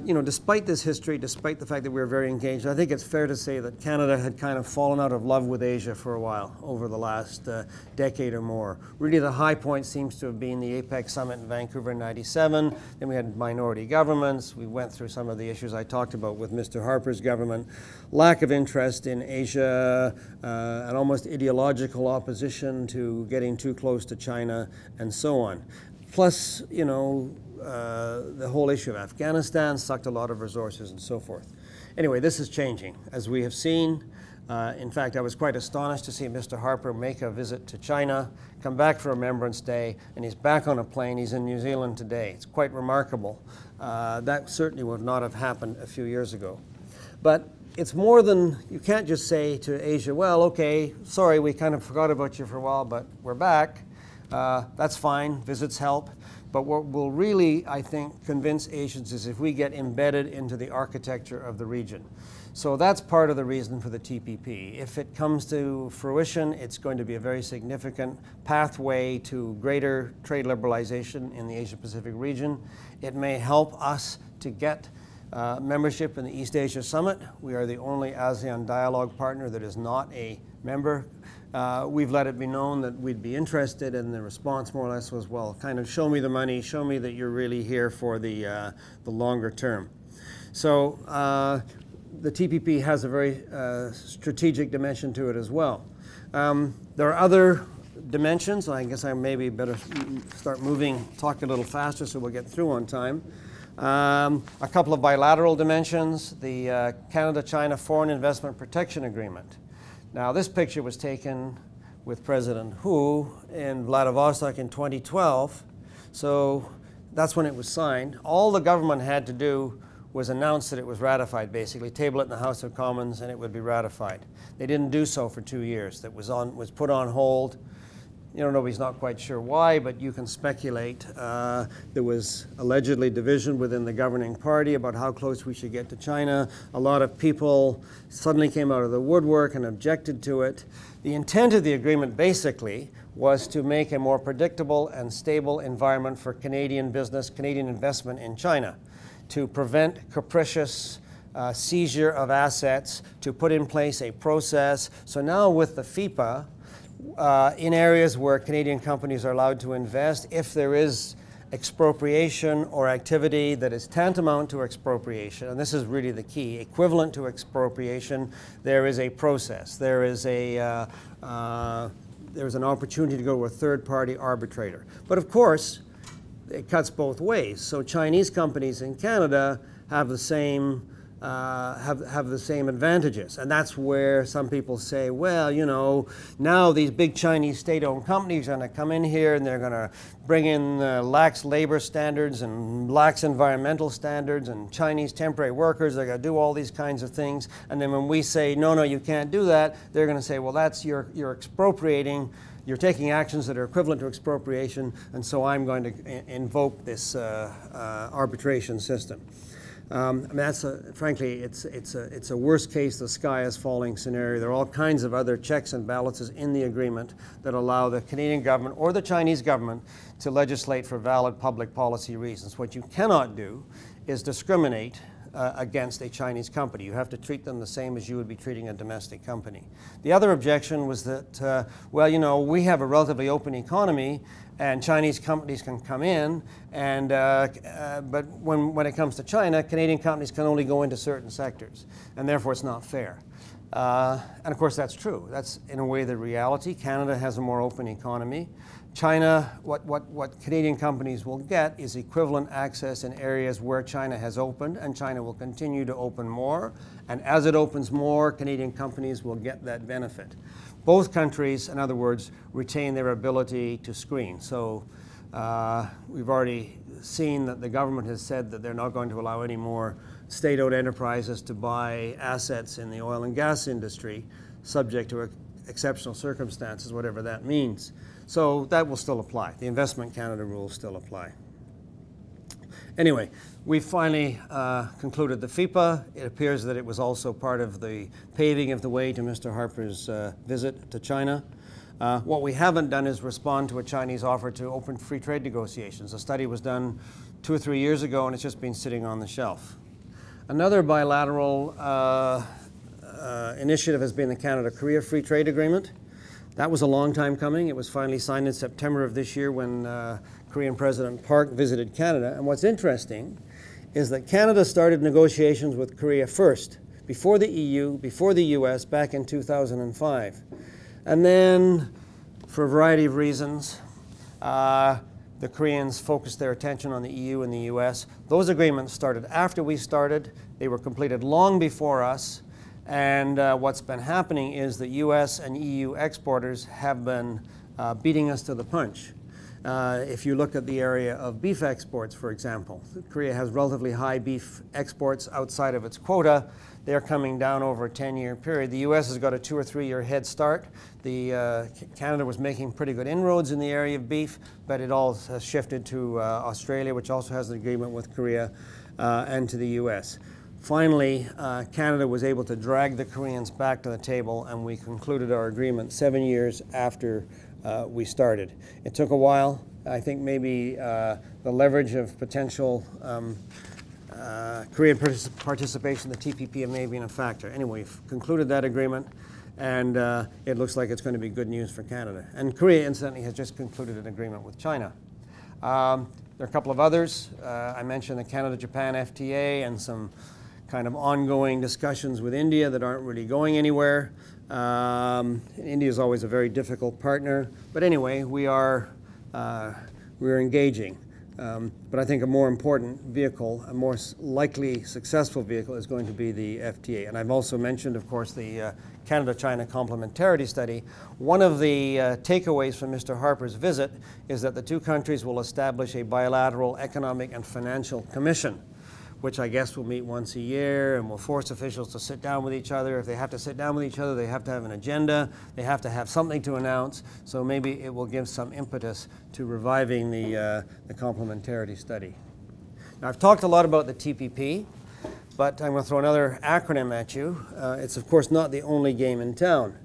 [SPEAKER 2] you know, despite this history, despite the fact that we were very engaged, I think it's fair to say that Canada had kind of fallen out of love with Asia for a while over the last decade or more. Really, the high point seems to have been the APEC Summit in Vancouver in '97. Then we had minority governments. We went through some of the issues I talked about with Mr. Harper's government. Lack of interest in Asia, an almost ideological opposition to getting too close to China, and so on. Plus, you know, the whole issue of Afghanistan sucked a lot of resources and so forth. Anyway, this is changing, as we have seen. In fact, I was quite astonished to see Mr. Harper make a visit to China, come back for Remembrance Day, and he's back on a plane. He's in New Zealand today. It's quite remarkable. That certainly would not have happened a few years ago. But it's more than, you can't just say to Asia, well, okay, sorry, we kind of forgot about you for a while, but we're back. That's fine, visits help. But what will really, I think, convince Asians is if we get embedded into the architecture of the region. So that's part of the reason for the TPP. If it comes to fruition, it's going to be a very significant pathway to greater trade liberalization in the Asia-Pacific region. It may help us to get membership in the East Asia Summit. We are the only ASEAN dialogue partner that is not a member. We've let it be known that we'd be interested, and the response more or less was, well, kind of show me the money, show me that you're really here for the longer term. So the TPP has a very strategic dimension to it as well. There are other dimensions. I guess I maybe better start moving, talk a little faster so we'll get through on time. A couple of bilateral dimensions, the Canada-China Foreign Investment Protection Agreement. Now, this picture was taken with President Hu in Vladivostok in 2012, so that's when it was signed. All the government had to do was announce that it was ratified, basically, table it in the House of Commons, and it would be ratified. They didn't do so for 2 years. That was put on hold. You know, nobody's not quite sure why, but you can speculate. There was allegedly division within the governing party about how close we should get to China. A lot of people suddenly came out of the woodwork and objected to it. The intent of the agreement basically was to make a more predictable and stable environment for Canadian business, Canadian investment in China, to prevent capricious seizure of assets, to put in place a process. So now with the FIPA, in areas where Canadian companies are allowed to invest, if there is expropriation or activity that is tantamount to expropriation, and this is really the key, equivalent to expropriation, there is a process. There is an opportunity to go to a third-party arbitrator. But of course, it cuts both ways. So Chinese companies in Canada have the same have the same advantages. And that's where some people say, well, you know, now these big Chinese state-owned companies are going to come in here and they're going to bring in lax labor standards and lax environmental standards and Chinese temporary workers. They're going to do all these kinds of things. And then when we say, no, no, you can't do that, they're going to say, well, that's you're expropriating. You're taking actions that are equivalent to expropriation, and so I'm going to invoke this arbitration system. I mean, that's frankly, it's a worst case, the sky is falling scenario. There are all kinds of other checks and balances in the agreement that allow the Canadian government or the Chinese government to legislate for valid public policy reasons. What you cannot do is discriminate against a Chinese company. You have to treat them the same as you would be treating a domestic company. The other objection was that, well, you know, we have a relatively open economy and Chinese companies can come in, and, but when it comes to China, Canadian companies can only go into certain sectors, and therefore it's not fair. And of course that's true. That's in a way the reality. Canada has a more open economy. China, what Canadian companies will get is equivalent access in areas where China has opened, and China will continue to open more. And as it opens more, Canadian companies will get that benefit. Both countries, in other words, retain their ability to screen. So we've already seen that the government has said that they're not going to allow any more state-owned enterprises to buy assets in the oil and gas industry, subject to exceptional circumstances, whatever that means. So that will still apply. The Investment Canada rules still apply. Anyway, we finally concluded the FIPA. It appears that it was also part of the paving of the way to Mr. Harper's visit to China. What we haven't done is respond to a Chinese offer to open free trade negotiations. A study was done 2 or 3 years ago, and it's just been sitting on the shelf. Another bilateral initiative has been the Canada-Korea Free Trade Agreement. That was a long time coming. It was finally signed in September of this year when Korean President Park visited Canada. And what's interesting is that Canada started negotiations with Korea first, before the EU, before the US, back in 2005. And then, for a variety of reasons, the Koreans focused their attention on the EU and the US. Those agreements started after we started. They were completed long before us. And what's been happening is that US and EU exporters have been beating us to the punch. If you look at the area of beef exports, for example, Korea has relatively high beef exports outside of its quota. They're coming down over a 10-year period. The US has got a 2 or 3 year head start. Canada was making pretty good inroads in the area of beef, but it all has shifted to Australia, which also has an agreement with Korea, and to the US. Finally, Canada was able to drag the Koreans back to the table, and we concluded our agreement 7 years after we started. It took a while. I think maybe the leverage of potential Korean participation in the TPP may have been a factor. Anyway, we've concluded that agreement, and it looks like it's going to be good news for Canada. And Korea, incidentally, has just concluded an agreement with China. There are a couple of others. I mentioned the Canada-Japan FTA and some kind of ongoing discussions with India that aren't really going anywhere. India is always a very difficult partner. But anyway, we're engaging. But I think a more important vehicle, a more likely successful vehicle, is going to be the FTA. And I've also mentioned, of course, the Canada-China complementarity study. One of the takeaways from Mr. Harper's visit is that the two countries will establish a bilateral economic and financial commission, which I guess will meet once a year and will force officials to sit down with each other. If they have to sit down with each other, they have to have an agenda. They have to have something to announce. So maybe it will give some impetus to reviving the complementarity study. Now, I've talked a lot about the TPP, but I'm going to throw another acronym at you. It's, of course, not the only game in town.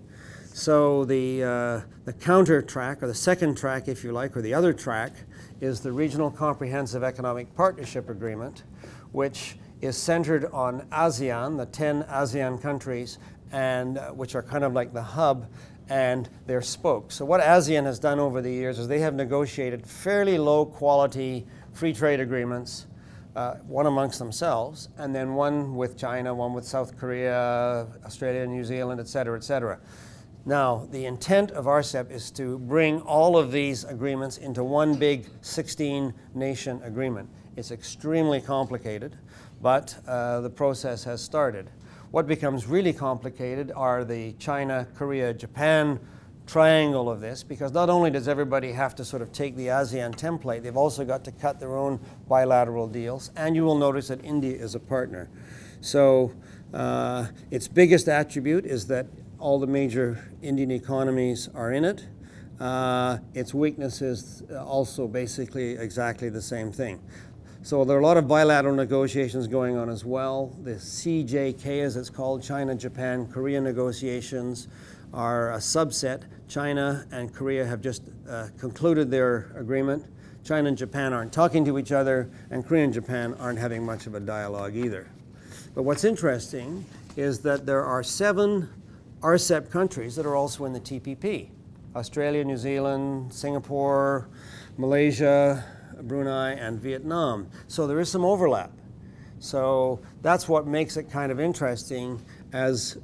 [SPEAKER 2] So the counter track, or the second track, if you like, or the other track, is the Regional Comprehensive Economic Partnership Agreement, which is centered on ASEAN, the 10 ASEAN countries, and which are kind of like the hub and their spokes. So what ASEAN has done over the years is they have negotiated fairly low quality free trade agreements, one amongst themselves, and then one with China, one with South Korea, Australia, New Zealand, et cetera, et cetera. Now, the intent of RCEP is to bring all of these agreements into one big 16-nation agreement. It's extremely complicated, but the process has started. What becomes really complicated are the China, Korea, Japan triangle of this, because not only does everybody have to sort of take the ASEAN template, they've also got to cut their own bilateral deals, and you will notice that India is a partner. So its biggest attribute is that all the major Indian economies are in it. Its weakness is also basically exactly the same thing. So there are a lot of bilateral negotiations going on as well. The CJK, as it's called, China, Japan, Korea negotiations, are a subset. China and Korea have just concluded their agreement. China and Japan aren't talking to each other, and Korea and Japan aren't having much of a dialogue either. But what's interesting is that there are 7 RCEP countries that are also in the TPP. Australia, New Zealand, Singapore, Malaysia, Brunei, and Vietnam. So there is some overlap. So that's what makes it kind of interesting as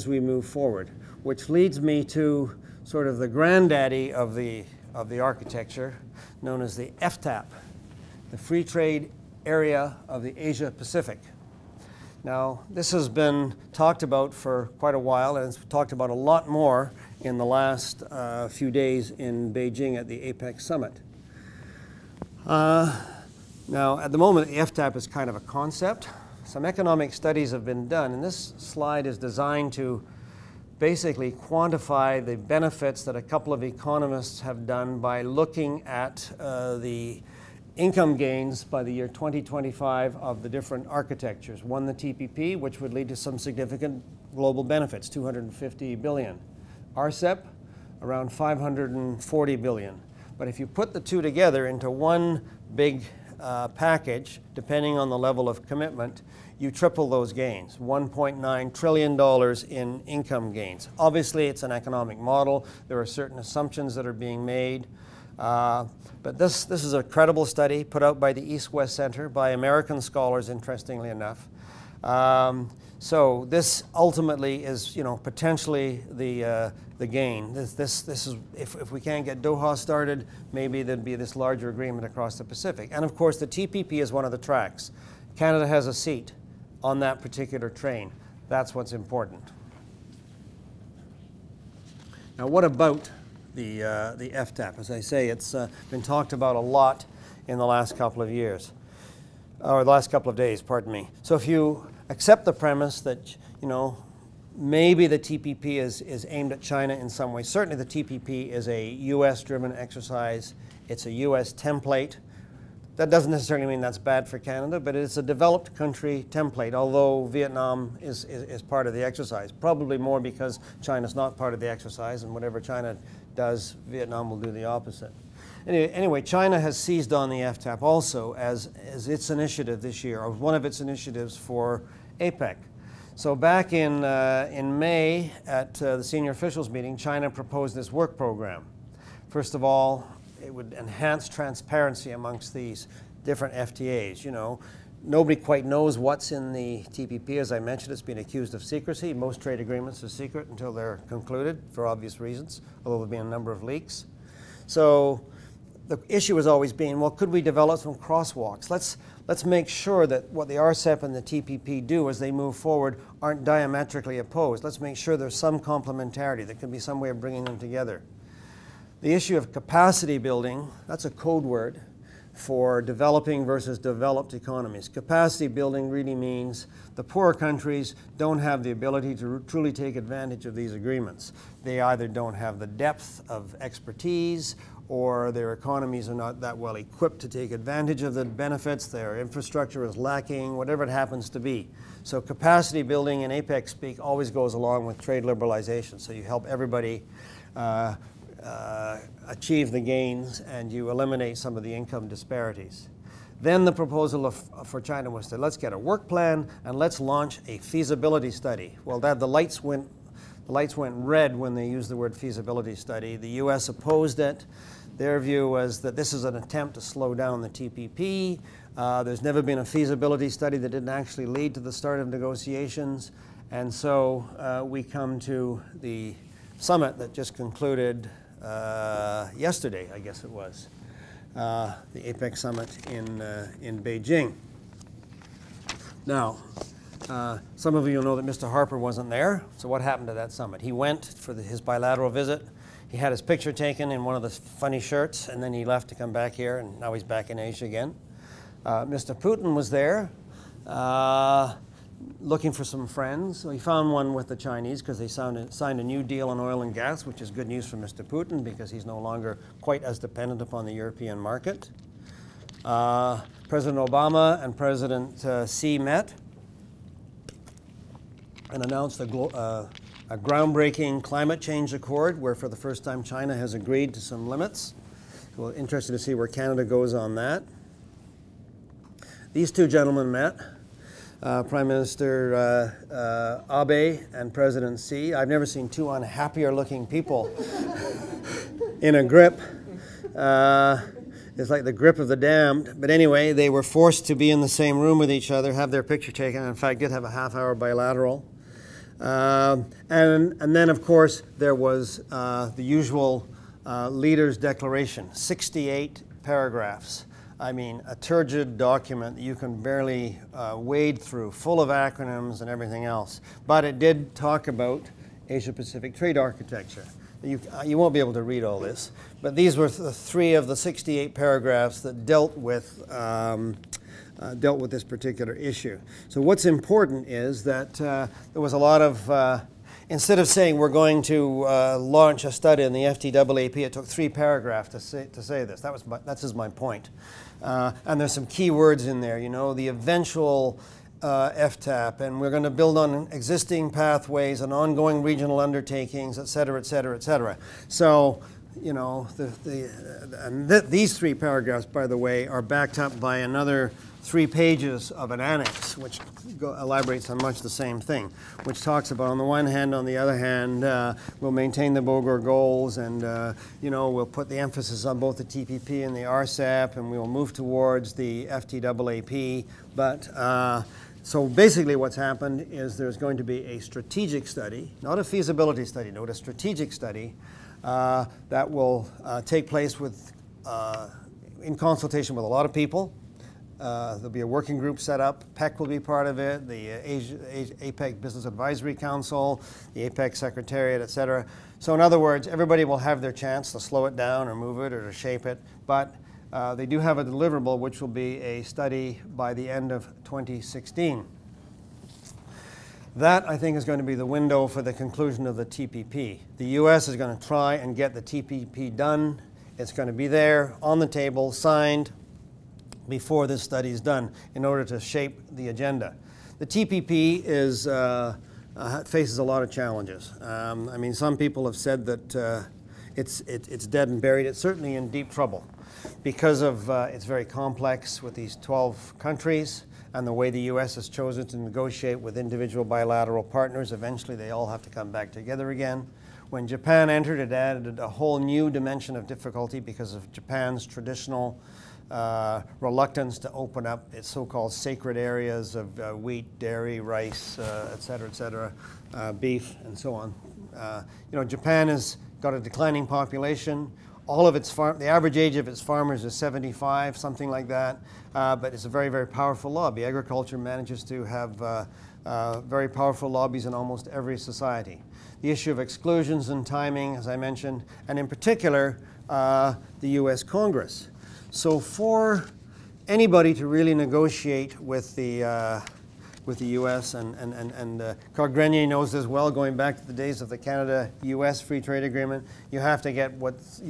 [SPEAKER 2] we move forward, which leads me to sort of the granddaddy of the architecture, known as the FTAP, the Free Trade Area of the Asia Pacific. Now, this has been talked about for quite a while, and it's talked about a lot more in the last few days in Beijing at the APEC summit. Now, at the moment, the FTAP is kind of a concept. Some economic studies have been done, and this slide is designed to basically quantify the benefits that a couple of economists have done by looking at the income gains by the year 2025 of the different architectures. One, the TPP, which would lead to some significant global benefits, 250 billion. RCEP, around 540 billion. But if you put the two together into one big package, depending on the level of commitment, you triple those gains, $1.9 trillion in income gains. Obviously, it's an economic model. There are certain assumptions that are being made. But this is a credible study put out by the East-West Center by American scholars, interestingly enough. So this ultimately is, potentially the gain. This is if we can't get Doha started, maybe there'd be this larger agreement across the Pacific. And of course, the TPP is one of the tracks. Canada has a seat on that particular train. That's what's important. Now, what about the FTAP? As I say, it's been talked about a lot in the last couple of years, or the last couple of days, pardon me. So if you accept the premise that, maybe the TPP is aimed at China in some way. Certainly the TPP is a US-driven exercise. It's a US template. That doesn't necessarily mean that's bad for Canada, but it's a developed country template, although Vietnam is part of the exercise. Probably more because China's not part of the exercise, and whatever China does, Vietnam will do the opposite. Anyway, China has seized on the FTAP also as its initiative this year, or one of its initiatives for APEC. So back in May at the senior officials meeting, China proposed this work program. First of all, it would enhance transparency amongst these different FTAs. Nobody quite knows what's in the TPP. As I mentioned, it's been accused of secrecy. Most trade agreements are secret until they're concluded for obvious reasons, although there have been a number of leaks. So the issue has always been, well, could we develop some crosswalks? Let's make sure that what the RCEP and the TPP do as they move forward aren't diametrically opposed. Let's make sure there's some complementarity. There can be some way of bringing them together. The issue of capacity building, that's a code word for developing versus developed economies. Capacity building really means the poorer countries don't have the ability to truly take advantage of these agreements. They either don't have the depth of expertise, or their economies are not that well equipped to take advantage of the benefits, their infrastructure is lacking, whatever it happens to be. So capacity building in APEC speak always goes along with trade liberalization. So you help everybody achieve the gains, and you eliminate some of the income disparities. Then the proposal for China was to let's get a work plan and let's launch a feasibility study. Well, the lights went red when they used the word feasibility study. The US opposed it. Their view was that this is an attempt to slow down the TPP. There's never been a feasibility study that didn't actually lead to the start of negotiations. And so we come to the summit that just concluded yesterday, I guess it was, the APEC summit in Beijing. Now, some of you will know that Mr. Harper wasn't there. So what happened to that summit? He went for his bilateral visit. He had his picture taken in one of the funny shirts, and then he left to come back here, and now he's back in Asia again. Mr. Putin was there looking for some friends. So he found one with the Chinese because they signed a new deal on oil and gas, which is good news for Mr. Putin because he's no longer quite as dependent upon the European market. President Obama and President Xi met and announced a groundbreaking climate change accord where for the first time China has agreed to some limits. So we're interested to see where Canada goes on that. These two gentlemen met, Prime Minister Abe and President Xi. I've never seen two unhappier looking people in a grip. It's like the grip of the damned. But anyway, they were forced to be in the same room with each other, have their picture taken, and in fact did have a half-hour bilateral. And then, of course, there was the usual leader's declaration, 68 paragraphs. I mean, a turgid document that you can barely wade through, full of acronyms and everything else. But it did talk about Asia-Pacific trade architecture. You won't be able to read all this, but these were the 3 of the 68 paragraphs that dealt with this particular issue. So what's important is that there was a lot of, instead of saying we're going to launch a study in the FTAAP, it took 3 paragraphs to say this. That's my point. And there's some key words in there, you know, the eventual FTAP, and we're going to build on existing pathways and ongoing regional undertakings, et cetera, et cetera, et cetera. So, you know, these 3 paragraphs, by the way, are backed up by another 3 pages of an annex, which elaborates on much the same thing, which talks about, on the one hand, on the other hand, we'll maintain the Bogor goals, and you know, we'll put the emphasis on both the TPP and the RCEP, and we'll move towards the FTAAP. But so basically what's happened is there's going to be a strategic study, not a feasibility study, no, a strategic study that will take place in consultation with a lot of people. There'll be a working group set up. PEC will be part of it, the APEC Business Advisory Council, the APEC Secretariat, et cetera. So in other words, everybody will have their chance to slow it down or move it or to shape it, but they do have a deliverable, which will be a study by the end of 2016. That, I think, is going to be the window for the conclusion of the TPP. The U.S. is going to try and get the TPP done. It's going to be there on the table, signed, before this study is done in order to shape the agenda. The TPP faces a lot of challenges. I mean, some people have said that it's dead and buried. It's certainly in deep trouble because of it's very complex with these 12 countries and the way the U.S. has chosen to negotiate with individual bilateral partners. Eventually, they all have to come back together again. When Japan entered, it added a whole new dimension of difficulty because of Japan's traditional reluctance to open up its so-called sacred areas of wheat, dairy, rice, et cetera, beef, and so on. You know, Japan has got a declining population. All of its the average age of its farmers is 75, something like that. But it's a very, very powerful lobby. Agriculture manages to have very powerful lobbies in almost every society. The issue of exclusions and timing, as I mentioned, and in particular, the U.S. Congress. So for anybody to really negotiate with the U.S. and Claude Grenier knows this well, going back to the days of the Canada-U.S. Free Trade Agreement, you have to get what's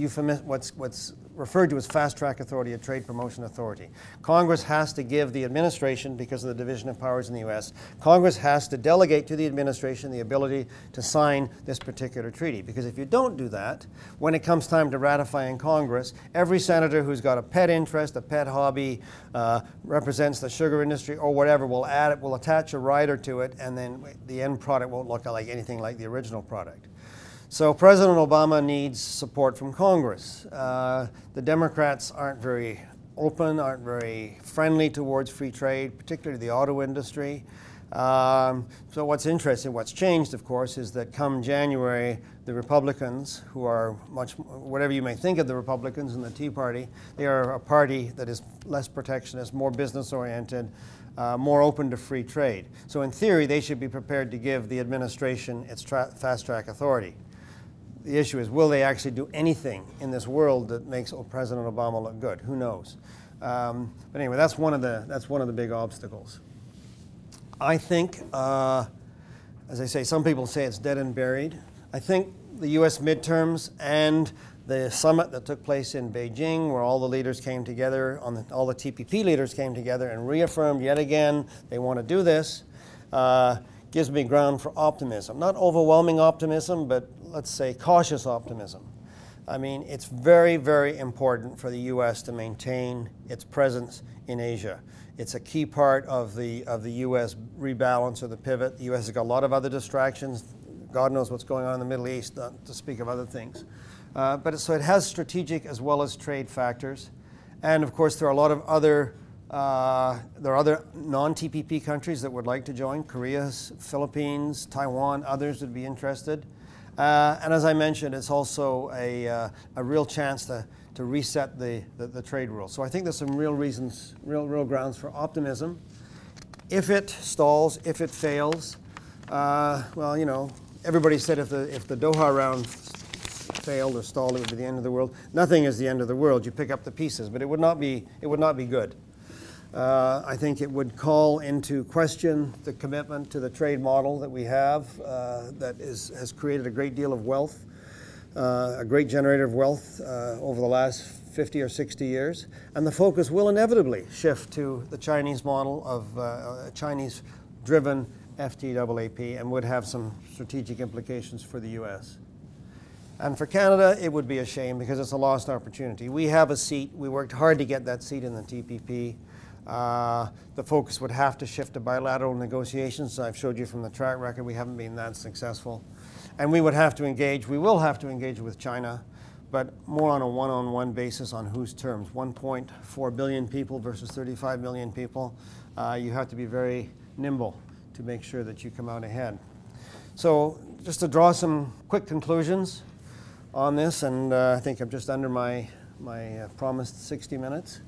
[SPEAKER 2] referred to as fast-track authority, a trade promotion authority. Congress has to give the administration, because of the division of powers in the U.S., Congress has to delegate to the administration the ability to sign this particular treaty. Because if you don't do that, when it comes time to ratify in Congress, every senator who's got a pet interest, a pet hobby, represents the sugar industry or whatever, will attach a rider to it, and then the end product won't look like anything like the original product. So President Obama needs support from Congress. The Democrats aren't very open, aren't very friendly towards free trade, particularly the auto industry. So what's interesting, what's changed, of course, is that come January, the Republicans, who are whatever you may think of the Republicans and the Tea Party, they are a party that is less protectionist, more business-oriented, more open to free trade. So in theory, they should be prepared to give the administration its fast-track authority. The issue is, will they actually do anything in this world that makes President Obama look good? Who knows? But anyway, that's one of the big obstacles. I think, as I say, some people say it's dead and buried. I think the U.S. midterms and the summit that took place in Beijing, where all the leaders came together, all the TPP leaders came together and reaffirmed yet again they want to do this, gives me ground for optimism. Not overwhelming optimism, but let's say cautious optimism. I mean, it's very, very important for the U.S. to maintain its presence in Asia. It's a key part of the U.S. rebalance or the pivot. The U.S. has got a lot of other distractions. God knows what's going on in the Middle East, not to speak of other things. So it has strategic as well as trade factors. And of course, there are a lot of other non-TPP countries that would like to join: Korea, Philippines, Taiwan, others would be interested. And as I mentioned, it's also a real chance to reset the trade rules. So I think there's some real reasons, real grounds for optimism. If it stalls, if it fails, well, you know, everybody said if the Doha round failed or stalled, it would be the end of the world. Nothing is the end of the world. You pick up the pieces, but it would not be good. I think it would call into question the commitment to the trade model that we have that has created a great deal of wealth, a great generator of wealth over the last 50 or 60 years. And the focus will inevitably shift to the Chinese model of a Chinese-driven FTAAP and would have some strategic implications for the U.S. And for Canada, it would be a shame because it's a lost opportunity. We have a seat. We worked hard to get that seat in the TPP. The focus would have to shift to bilateral negotiations. I've showed you from the track record we haven't been that successful. And we will have to engage with China, but more on a one-on-one basis on whose terms. 1.4 billion people versus 35 million people. You have to be very nimble to make sure that you come out ahead. So just to draw some quick conclusions on this, and I think I'm just under my promised 60 minutes.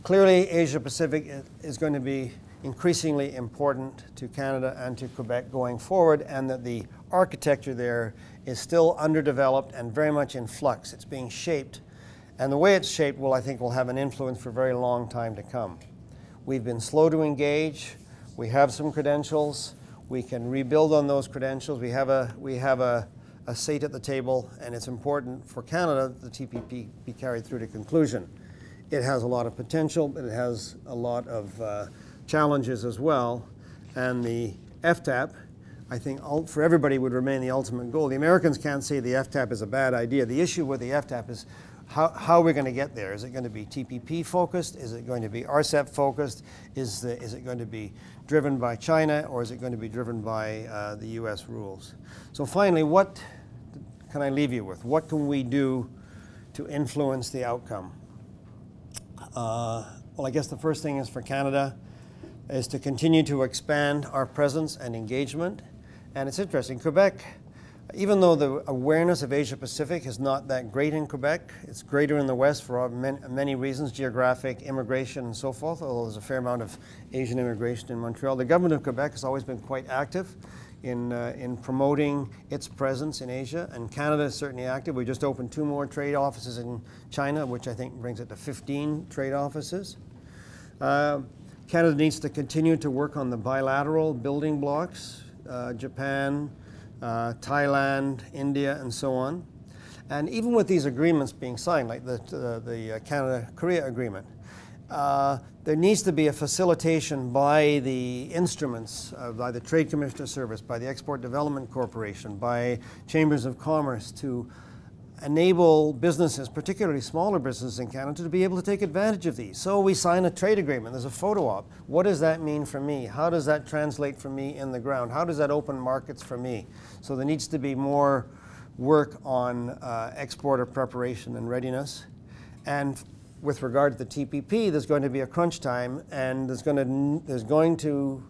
[SPEAKER 2] Clearly, Asia-Pacific is going to be increasingly important to Canada and to Quebec going forward, and that the architecture there is still underdeveloped and very much in flux. It's being shaped, and the way it's shaped will, I think, will have an influence for a very long time to come. We've been slow to engage. We have some credentials. We can rebuild on those credentials. We have a seat at the table, and it's important for Canada that the TPP be carried through to conclusion. It has a lot of potential, but it has a lot of challenges as well. And the FTAP, I think for everybody would remain the ultimate goal. The Americans can't say the FTAP is a bad idea. The issue with the FTAP is how are we going to get there? Is it going to be TPP focused? Is it going to be RCEP focused? Is it going to be driven by China, or is it going to be driven by the US rules? So finally, what can I leave you with? What can we do to influence the outcome? Well, I guess the first thing is for Canada is to continue to expand our presence and engagement. And it's interesting, Quebec, even though the awareness of Asia-Pacific is not that great in Quebec, it's greater in the West for many reasons, geographic, immigration, and so forth, although there's a fair amount of Asian immigration in Montreal. The government of Quebec has always been quite active in promoting its presence in Asia, and Canada is certainly active. We just opened 2 more trade offices in China, which I think brings it to 15 trade offices. Canada needs to continue to work on the bilateral building blocks, Japan, Thailand, India, and so on. And even with these agreements being signed, like the Canada-Korea agreement, there needs to be a facilitation by the instruments, by the Trade Commissioner Service, by the Export Development Corporation, by Chambers of Commerce to enable businesses, particularly smaller businesses in Canada, to be able to take advantage of these. So we sign a trade agreement, there's a photo op. What does that mean for me? How does that translate for me in the ground? How does that open markets for me? So there needs to be more work on exporter preparation and readiness. And with regard to the TPP, there's going to be a crunch time, and there's going to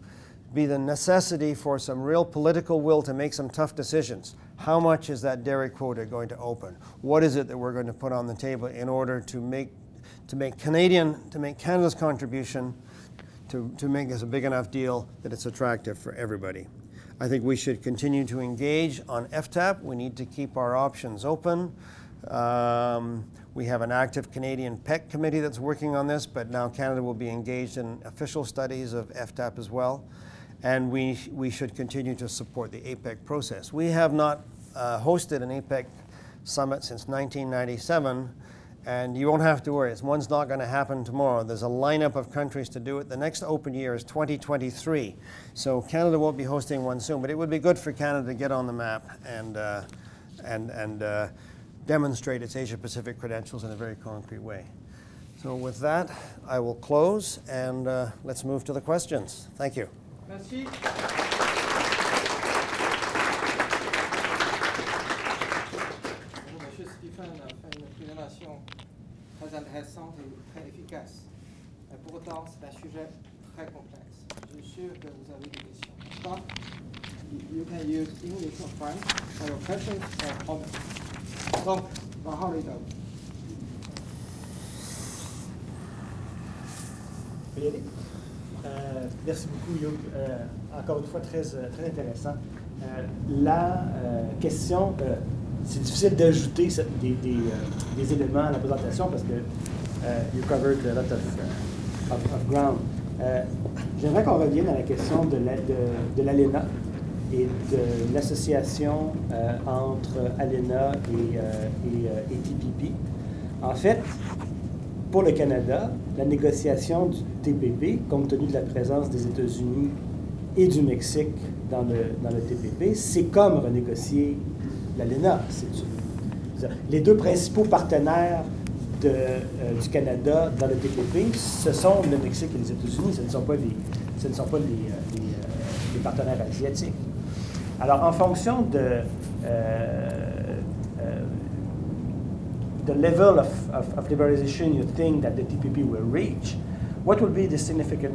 [SPEAKER 2] be the necessity for some real political will to make some tough decisions. How much is that dairy quota going to open? What is it that we're going to put on the table in order to make Canada's contribution to make this a big enough deal that it's attractive for everybody. I think we should continue to engage on FTAP. We need to keep our options open. We have an active Canadian PEC committee that's working on this, but now Canada will be engaged in official studies of FTAP as well. And we should continue to support the APEC process. We have not hosted an APEC summit since 1997, and you won't have to worry. One's not going to happen tomorrow. There's a lineup of countries to do it. The next open year is 2023. So Canada won't be hosting one soon, but it would be good for Canada to get on the map and demonstrate its Asia-Pacific credentials in a very concrete way. So with that, I will close, and let's move to the questions. Thank you.
[SPEAKER 1] Merci. Monsieur Stephen a fait une présentation très intéressante et très efficace. Mais pour autant, c'est un sujet très complexe. Je suis sûr que vous avez des questions. Stop. You can use English or French for your questions or comments. Donc, parole est à vous.
[SPEAKER 3] Merci beaucoup, Hugh. Encore une fois, très intéressant. La question, c'est difficile d'ajouter des éléments à la présentation parce que you covered a lot of ground. J'aimerais qu'on revienne à la question de l'ALENA et de l'association entre ALENA et TPP. En fait, pour le Canada, la négociation du TPP, compte tenu de la présence des États-Unis et du Mexique dans le TPP, c'est comme renégocier l'ALENA. Les deux principaux partenaires du Canada dans le TPP, ce sont le Mexique et les États-Unis, ce ne sont pas les partenaires asiatiques. Alors, en fonction de the level of liberalization you think that the TPP will reach, what will be the significant,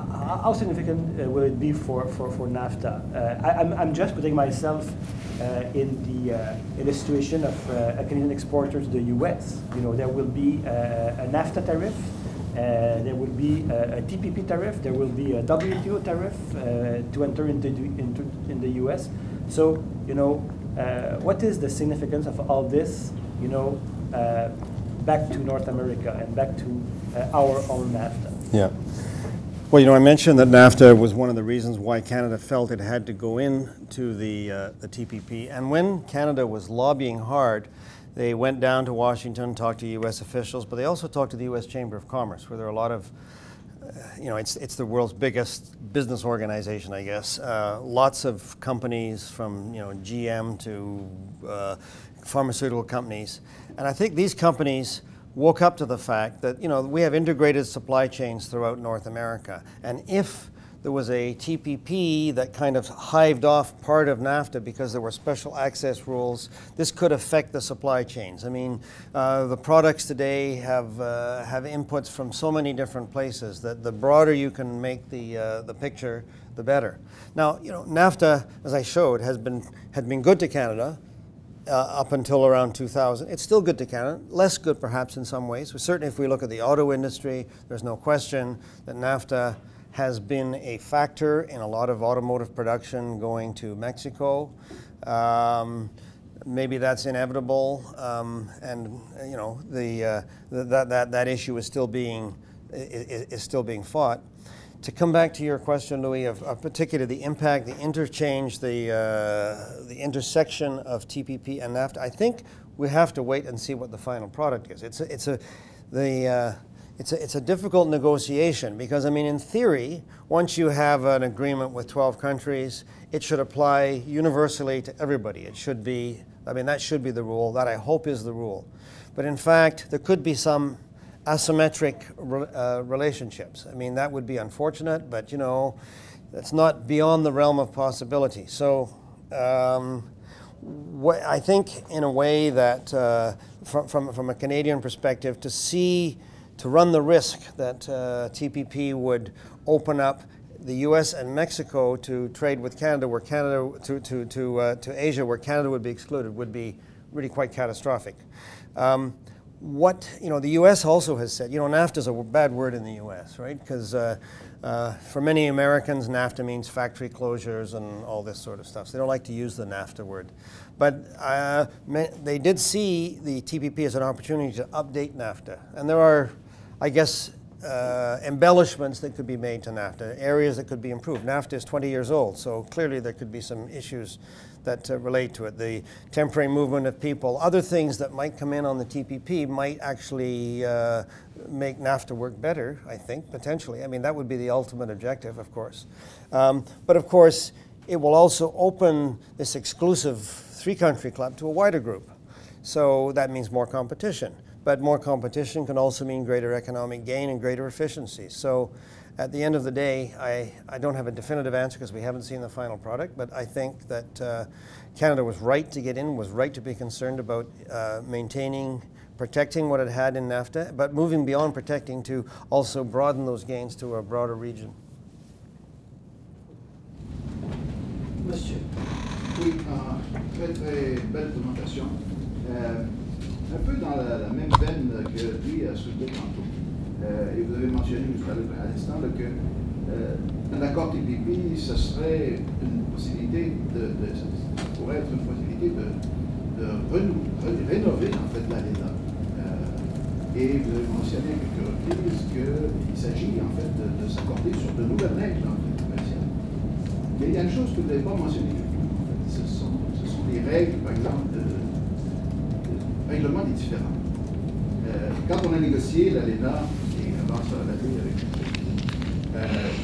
[SPEAKER 3] how significant will it be for NAFTA? I'm just putting myself in the situation of a Canadian exporter to the US. You know, there will be a NAFTA tariff, there will be a TPP tariff, there will be a WTO tariff to enter in the US. So, you know, what is the significance of all this, you know, back to North America and back to our own NAFTA?
[SPEAKER 2] Yeah. Well, you know, I mentioned that NAFTA was one of the reasons why Canada felt it had to go into the TPP. And when Canada was lobbying hard, they went down to Washington, talked to U.S. officials, but they also talked to the U.S. Chamber of Commerce, where there are a lot of, you know, it's the world's biggest business organization, I guess. Lots of companies from, you know, GM to pharmaceutical companies. And I think these companies woke up to the fact that, you know, we have integrated supply chains throughout North America. And if there was a TPP that kind of hived off part of NAFTA because there were special access rules, this could affect the supply chains. I mean, the products today have inputs from so many different places that the broader you can make the picture, the better. Now, you know, NAFTA, as I showed, had been good to Canada up until around 2000. It's still good to Canada, less good perhaps in some ways. Certainly if we look at the auto industry, there's no question that NAFTA has been a factor in a lot of automotive production going to Mexico. Maybe that's inevitable, and you know that issue is still being fought. To come back to your question, Louis, of particularly the impact, the interchange, the intersection of TPP and NAFTA, I think we have to wait and see what the final product is. It's a difficult negotiation because, I mean, in theory, once you have an agreement with 12 countries, it should apply universally to everybody. It should be, I mean, that should be the rule. That I hope is the rule. But in fact, there could be some asymmetric relationships. I mean, that would be unfortunate, but, you know, that's not beyond the realm of possibility. So I think in a way that from a Canadian perspective, to run the risk that TPP would open up the U.S. and Mexico to trade with Canada, where Canada to Asia, where Canada would be excluded, would be really quite catastrophic. what, the U.S. also has said, NAFTA is a bad word in the U.S., right? Because for many Americans, NAFTA means factory closures and all this sort of stuff. So they don't like to use the NAFTA word. But they did see the TPP as an opportunity to update NAFTA. And there are, I guess, embellishments that could be made to NAFTA, areas that could be improved. NAFTA is 20 years old, so clearly there could be some issues that relate to it. The temporary movement of people, other things that might come in on the TPP might actually make NAFTA work better, I think, potentially. I mean, that would be the ultimate objective, of course. But of course, it will also open this exclusive three-country club to a wider group. So that means more competition. But more competition can also mean greater economic gain and greater efficiency. So at the end of the day, I don't have a definitive answer because we haven't seen the final product, but I think that Canada was right to get in, was right to be concerned about maintaining, protecting what it had in NAFTA, but moving beyond protecting to also broaden those gains to a broader region.
[SPEAKER 4] Monsieur. Oui, très très belle présentation. Un peu dans la même veine que lui a soulevé tantôt. Et vous avez mentionné tout à l'instant qu'un accord TPP, ce serait une possibilité pourrait être une possibilité de rénover en fait l'ALENA. Et vous avez mentionné à quelques reprises qu'il s'agit en fait de s'accorder sur de nouvelles règles en fait commerciales. Mais il y a une chose que vous n'avez pas mentionnée du tout. En fait, ce sont des règles, par exemple, de règlement des différends. Quand on a négocié l'ALENA, et avant ça la avec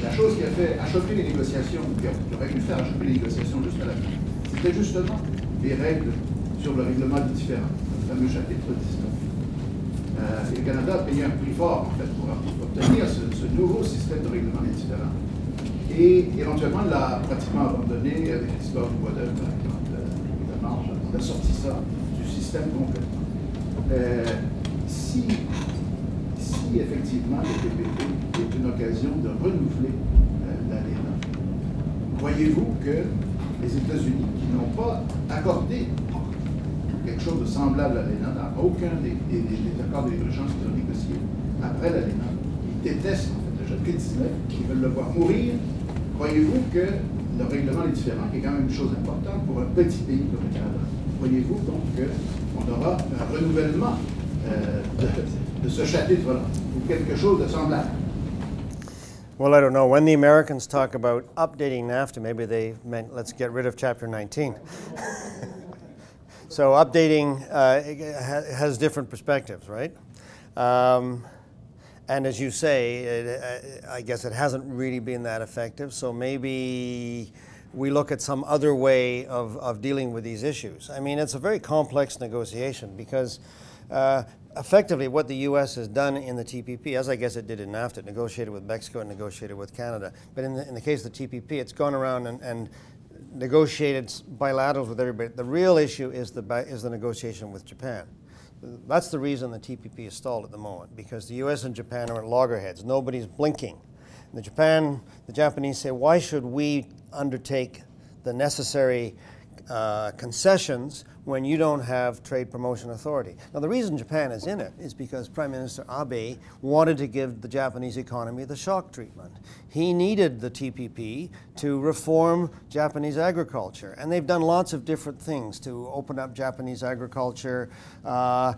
[SPEAKER 4] la chose qui a fait achoper les négociations, qui aurait pu faire achoper les négociations juste à la fin, c'était justement les règles sur le règlement des différends, le fameux chapitre 19. Et le Canada a payé un prix fort, en fait, pour obtenir ce nouveau système de règlement des différends. Et éventuellement, l'a pratiquement abandonné avec l'histoire du bois d'œuvre, par exemple, évidemment, on a sorti ça du système complètement. Si effectivement le TPP est une occasion de renouveler l'ALENA, croyez-vous que les États-Unis, qui n'ont pas accordé quelque chose de semblable à l'ALENA dans aucun des accords de libre-échange qu'ils ont négociés après l'ALENA, ils détestent en fait le chapitre 19, ils veulent le voir mourir, croyez-vous que le règlement des différends, qui est quand même une chose importante pour un petit pays comme le Canada, croyez-vous donc qu'on aura un renouvellement de ce chapitre-là, ou quelque chose de semblable?
[SPEAKER 2] Well, I don't know. When the Americans talk about updating NAFTA, maybe they meant let's get rid of Chapter 19. So updating has different perspectives, right? And as you say, I guess it hasn't really been that effective, so maybe we look at some other way of dealing with these issues. I mean, it's a very complex negotiation because effectively what the U.S. has done in the TPP, as I guess it did in NAFTA, negotiated with Mexico and negotiated with Canada, but in the case of the TPP, it's gone around and negotiated bilaterals with everybody. The real issue is the negotiation with Japan. That's the reason the TPP is stalled at the moment, because the U.S. and Japan are at loggerheads. Nobody's blinking. The Japanese say, why should we undertake the necessary concessions when you don't have trade promotion authority? Now, the reason Japan is in it is because Prime Minister Abe wanted to give the Japanese economy the shock treatment. He needed the TPP to reform Japanese agriculture, and they've done lots of different things to open up Japanese agriculture. I'm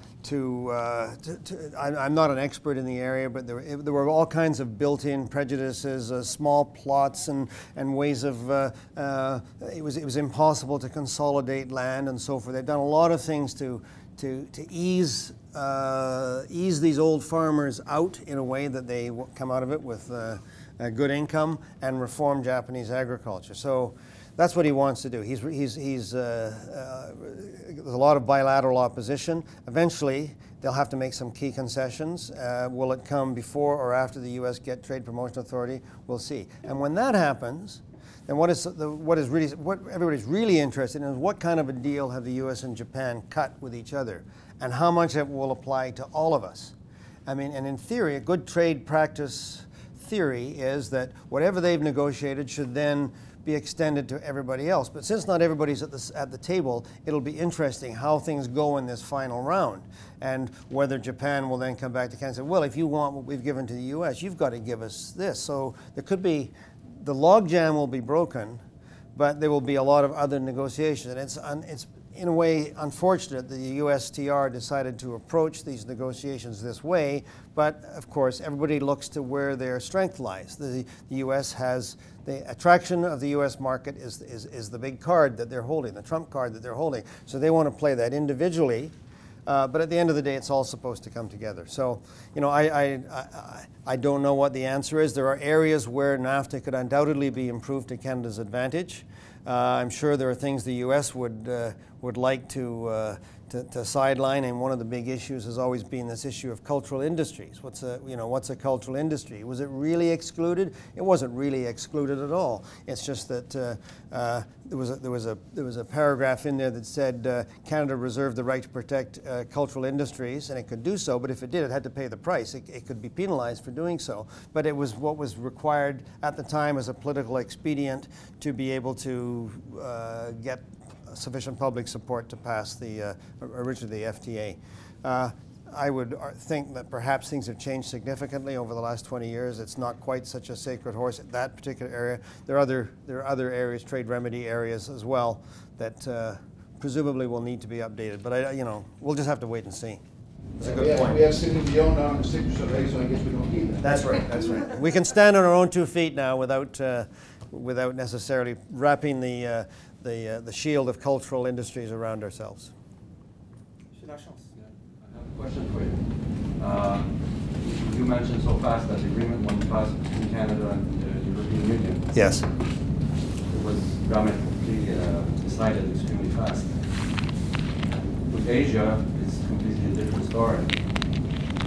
[SPEAKER 2] not an expert in the area, but there were all kinds of built-in prejudices, small plots, and ways of it was impossible to consolidate land and so forth. They've done a lot of things to ease these old farmers out in a way that they come out of it with a good income and reform Japanese agriculture. So that's what he wants to do. There's a lot of bilateral opposition. Eventually, they'll have to make some key concessions. Will it come before or after the U.S. get Trade Promotion Authority? We'll see. And when that happens, then what everybody's really interested in is what kind of a deal have the U.S. and Japan cut with each other, and how much it will apply to all of us. I mean, and in theory, a good trade practice theory is that whatever they've negotiated should then be extended to everybody else. But since not everybody's at the table, it'll be interesting how things go in this final round, and whether Japan will then come back to Canada and say, well, if you want what we've given to the U.S., you've got to give us this. So there could be, the logjam will be broken, but there will be a lot of other negotiations. And it's in a way unfortunate that the USTR decided to approach these negotiations this way, but of course everybody looks to where their strength lies. The U.S. has, the attraction of the U.S. market is the big card that they're holding, the trump card that they're holding. So they want to play that individually, but at the end of the day it's all supposed to come together. So, you know, I don't know what the answer is. There are areas where NAFTA could undoubtedly be improved to Canada's advantage. I'm sure there are things the U.S. would like to sideline, and one of the big issues has always been this issue of cultural industries. What's a cultural industry? Was it really excluded? It wasn't really excluded at all. It's just that there was a paragraph in there that said Canada reserved the right to protect cultural industries, and it could do so. But if it did, it had to pay the price. It could be penalized for doing so. But it was what was required at the time as a political expedient to be able to get sufficient public support to pass the originally the FTA. I would think that perhaps things have changed significantly over the last 20 years. It's not quite such a sacred horse at that particular area. There are other areas, trade remedy areas as well, that presumably will need to be updated. But we'll just have to wait and see. That's a good point.
[SPEAKER 4] We have Celine Dion now in the signature rate, so I guess we don't need that.
[SPEAKER 2] That's right. That's right. We can stand on our own 2 feet now without necessarily wrapping the shield of cultural industries around ourselves.
[SPEAKER 1] J'ai la chance.
[SPEAKER 5] Yeah. I have a question for you. You mentioned so fast that the agreement went passed between Canada and the European Union.
[SPEAKER 2] Yes.
[SPEAKER 5] It was dramatically decided extremely fast. With Asia, it's completely a different story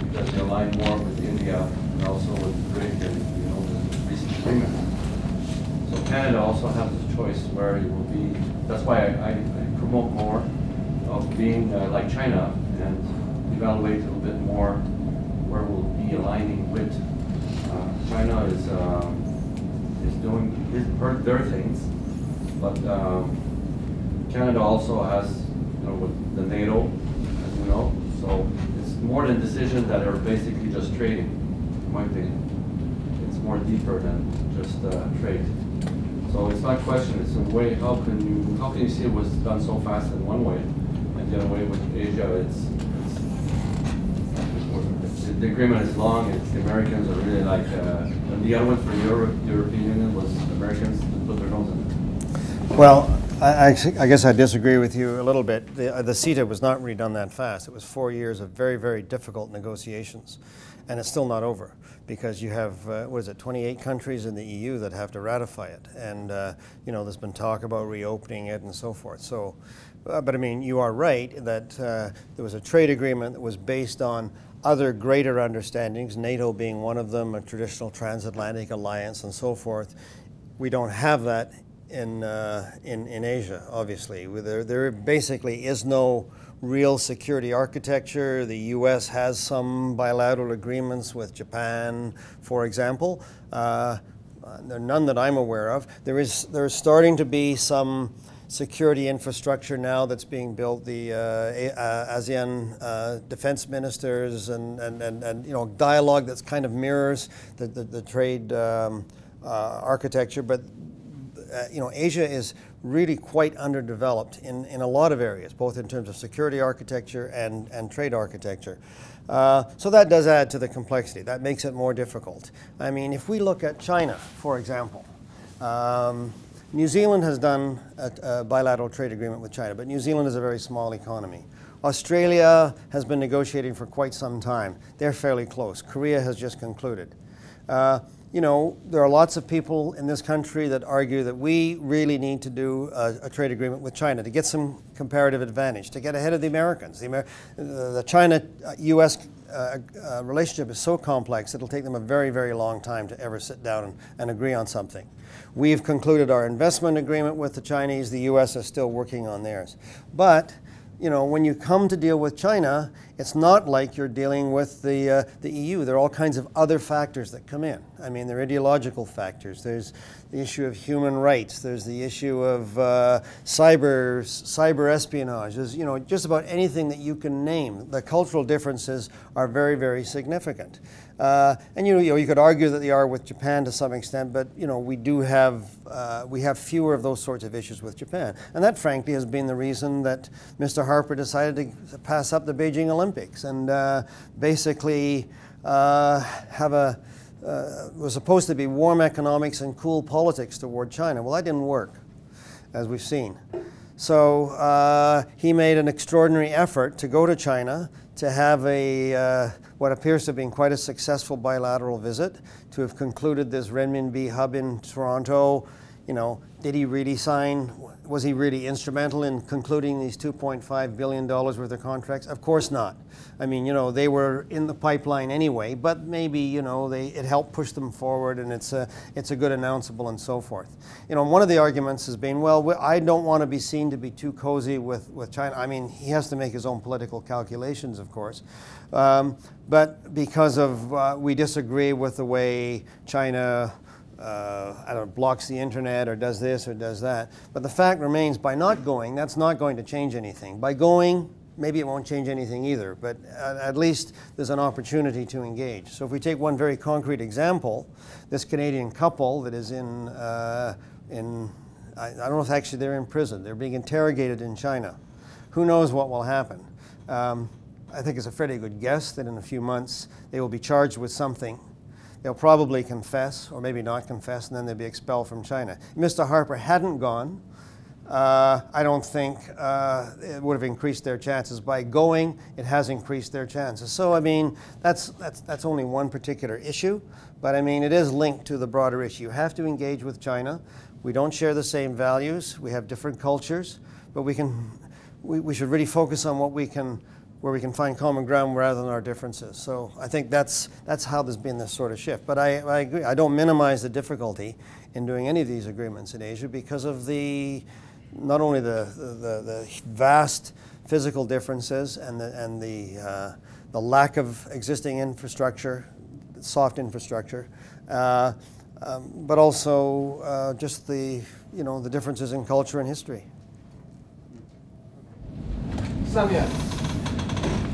[SPEAKER 5] because they align more with India and also with BRIC and the recent agreement. So Canada also has a choice where it will be. That's why I promote more of being like China and evaluate a little bit more where we'll be aligning with. China is doing their things, but Canada also has with the NATO, as you know. So it's more than decisions that are basically just trading, in my opinion. It's more deeper than just trade. So it's not a question, it's a way, how can you see it was done so fast in one way, and the other way with Asia, the agreement is long, the Americans are really like, and the other one for European Union was Americans that put their nose in it.
[SPEAKER 2] Well, I guess I disagree with you a little bit. The CETA was not really done that fast. It was 4 years of very, very difficult negotiations. And it's still not over because you have, 28 countries in the EU that have to ratify it. And, there's been talk about reopening it and so forth. So, but I mean, you are right that there was a trade agreement that was based on other greater understandings, NATO being one of them, a traditional transatlantic alliance and so forth. We don't have that in Asia, obviously. There basically is no real security architecture. The U.S. has some bilateral agreements with Japan, for example. There are none that I'm aware of. There's starting to be some security infrastructure now that's being built. The ASEAN defense ministers and dialogue that's kind of mirrors the trade architecture, but Asia is really quite underdeveloped in a lot of areas, both in terms of security architecture and trade architecture. So that does add to the complexity. That makes it more difficult. I mean, if we look at China, for example, New Zealand has done a bilateral trade agreement with China, but New Zealand is a very small economy. Australia has been negotiating for quite some time. They're fairly close. Korea has just concluded. There are lots of people in this country that argue that we really need to do a trade agreement with China to get some comparative advantage, to get ahead of the Americans. The China-U.S. relationship is so complex, it'll take them a very, very long time to ever sit down and agree on something. We've concluded our investment agreement with the Chinese. The U.S. is still working on theirs. But when you come to deal with China, it's not like you're dealing with the EU. There are all kinds of other factors that come in. I mean, there are ideological factors. There's the issue of human rights. There's the issue of cyber espionage. There's, you know, just about anything that you can name. The cultural differences are very, very significant. And you know, you could argue that they are with Japan to some extent, but you know, we have fewer of those sorts of issues with Japan, and that frankly has been the reason that Mr. Harper decided to pass up the Beijing Olympics and basically was supposed to be warm economics and cool politics toward China. Well, that didn't work, as we've seen. So he made an extraordinary effort to go to China, to have what appears to have been quite a successful bilateral visit, to have concluded this renminbi hub in Toronto. You know, did he really sign? Was he really instrumental in concluding these $2.5 billion worth of contracts? Of course not. I mean, you know, they were in the pipeline anyway, but maybe, you know, it helped push them forward, and it's a good announceable and so forth. You know, one of the arguments has been, well, I don't want to be seen to be too cozy with China. I mean, he has to make his own political calculations, of course. But because of, we disagree with the way China I don't know, blocks the internet or does this or does that. But the fact remains, by not going, that's not going to change anything. By going, maybe it won't change anything either, but at least there's an opportunity to engage. So if we take one very concrete example, this Canadian couple that is I don't know if actually they're in prison. They're being interrogated in China. Who knows what will happen? I think it's a fairly good guess that in a few months they will be charged with something. They'll probably confess, or maybe not confess, and then they'll be expelled from China. If Mr. Harper hadn't gone, I don't think it would have increased their chances. By going, it has increased their chances. So, I mean, that's only one particular issue, but I mean, it is linked to the broader issue. You have to engage with China. We don't share the same values. We have different cultures, but we should really focus on where we can find common ground rather than our differences. So I think that's how there's been this sort of shift. But I agree. I don't minimize the difficulty in doing any of these agreements in Asia because of not only the vast physical differences and the lack of existing infrastructure, soft infrastructure, but also just the differences in culture and history.
[SPEAKER 1] Samuel.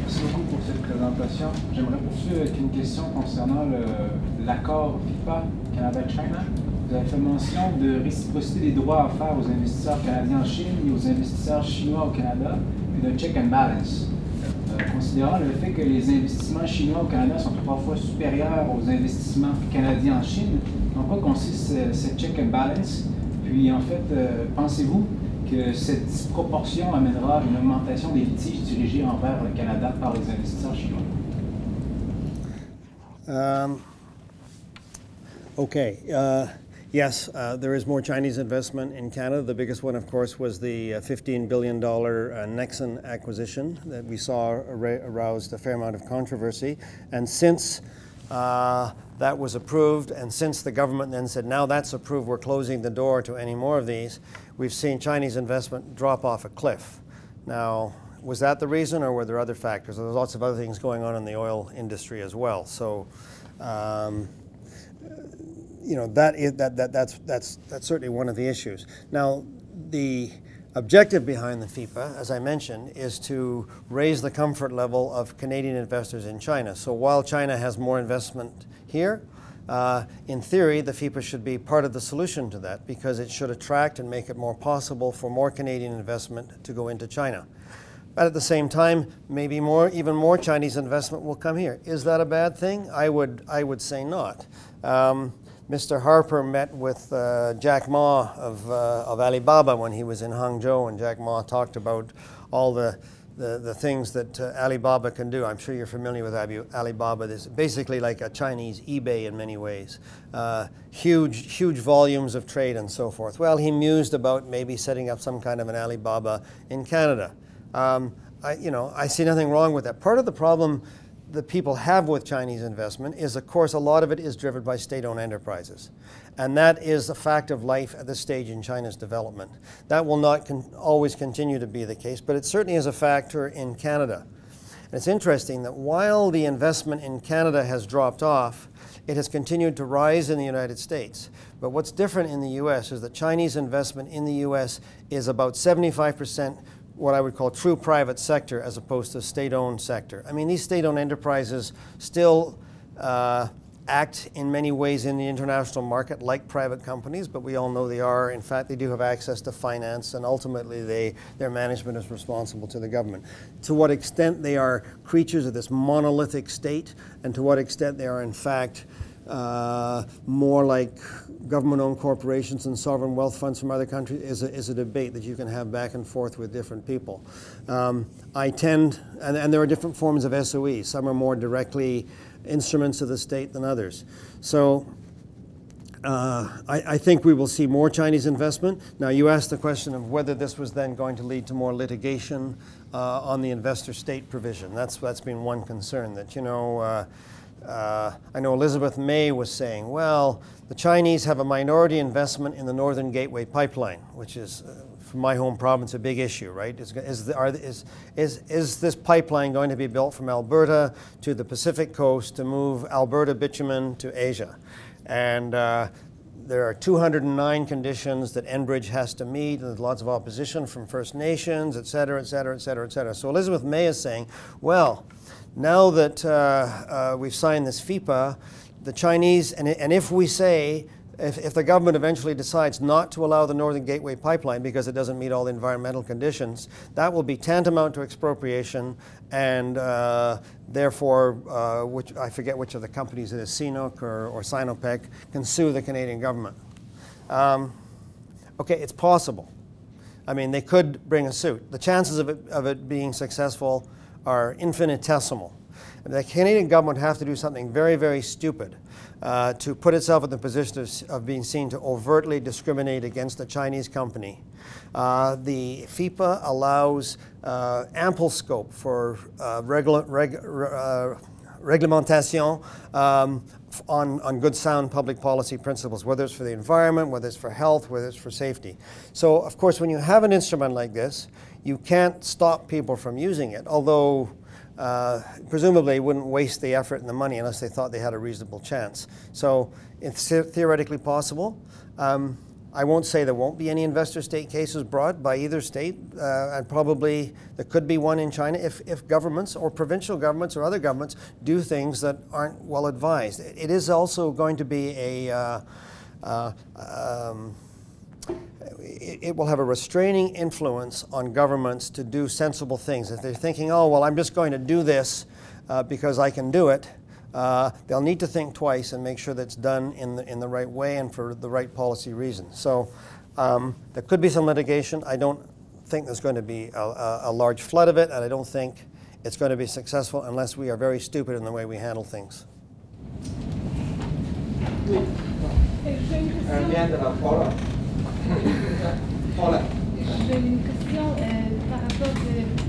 [SPEAKER 6] Merci beaucoup pour cette présentation. J'aimerais poursuivre avec une question concernant l'accord FIPA Canada-China. Vous avez fait mention de réciprocité des droits offerts aux investisseurs canadiens en Chine et aux investisseurs chinois au Canada, et d'un check and balance. Considérant le fait que les investissements chinois au Canada sont 3 fois supérieurs aux investissements canadiens en Chine, en quoi consiste ce check and balance? Puis en fait, pensez-vous que cette disproportion amènera une augmentation des litiges dirigés envers le Canada par les investisseurs chinois?
[SPEAKER 2] Yes, there is more Chinese investment in Canada. The biggest one, of course, was the $15 billion Nexen acquisition that we saw aroused a fair amount of controversy. And since that was approved, and since the government then said, now that's approved, we're closing the door to any more of these, we've seen Chinese investment drop off a cliff. Now, was that the reason, or were there other factors? There's lots of other things going on in the oil industry as well. So, that's certainly one of the issues. Now, the objective behind the FIPA, as I mentioned, is to raise the comfort level of Canadian investors in China. So while China has more investment here, in theory, the FIPA should be part of the solution to that because it should attract and make it more possible for more Canadian investment to go into China. But at the same time, maybe even more Chinese investment will come here. Is that a bad thing? I would say not. Mr. Harper met with Jack Ma of Alibaba when he was in Hangzhou, and Jack Ma talked about all the things that Alibaba can do. I'm sure you're familiar with Alibaba. This is basically like a Chinese eBay in many ways. Huge volumes of trade and so forth. Well, he mused about maybe setting up some kind of an Alibaba in Canada. I see nothing wrong with that. Part of the problem that people have with Chinese investment is, of course, a lot of it is driven by state-owned enterprises. And that is a fact of life at this stage in China's development. That will not always continue to be the case, but it certainly is a factor in Canada. And it's interesting that while the investment in Canada has dropped off, it has continued to rise in the United States. But what's different in the U.S. is that Chinese investment in the U.S. is about 75% what I would call true private sector as opposed to state-owned sector. I mean, these state-owned enterprises still act in many ways in the international market like private companies, but we all know they are. In fact, they do have access to finance, and ultimately their management is responsible to the government. To what extent they are creatures of this monolithic state, and to what extent they are in fact more like government-owned corporations and sovereign wealth funds from other countries is a debate that you can have back and forth with different people. And there are different forms of SOEs. Some are more directly instruments of the state than others. So I think we will see more Chinese investment. Now, you asked the question of whether this was then going to lead to more litigation on the investor-state provision. That's been one concern, that, you know, I know Elizabeth May was saying, well, the Chinese have a minority investment in the Northern Gateway pipeline, which is, from my home province, a big issue, right? Is this pipeline going to be built from Alberta to the Pacific coast to move Alberta bitumen to Asia? And there are 209 conditions that Enbridge has to meet, and there's lots of opposition from First Nations, et cetera, et cetera, et cetera, et cetera. So Elizabeth May is saying, well, now that we've signed this FIPA, the Chinese, and if we say, if the government eventually decides not to allow the Northern Gateway pipeline because it doesn't meet all the environmental conditions, that will be tantamount to expropriation, and therefore, which I forget which of the companies it is, CNOOC or Sinopec, can sue the Canadian government. Okay, it's possible. I mean, they could bring a suit. The chances of it being successful are infinitesimal. The Canadian government would have to do something very, very stupid to put itself in the position of being seen to overtly discriminate against a Chinese company. The FIPA allows ample scope for reglementation on good, sound public policy principles, whether it's for the environment, whether it's for health, whether it's for safety. So, of course, when you have an instrument like this, you can't stop people from using it, although presumably they wouldn't waste the effort and the money unless they thought they had a reasonable chance. So it's theoretically possible. I won't say there won't be any investor-state cases brought by either state, and probably there could be one in China if governments or provincial governments or other governments do things that aren't well advised. It is also going to be it will have a restraining influence on governments to do sensible things. If they're thinking, oh, well, I'm just going to do this because I can do it, they'll need to think twice and make sure that it's done in the right way and for the right policy reasons. So there could be some litigation. I don't think there's going to be a large flood of it, and I don't think it's going to be successful unless we are very stupid in the way we handle things.
[SPEAKER 7] J'ai une question par rapport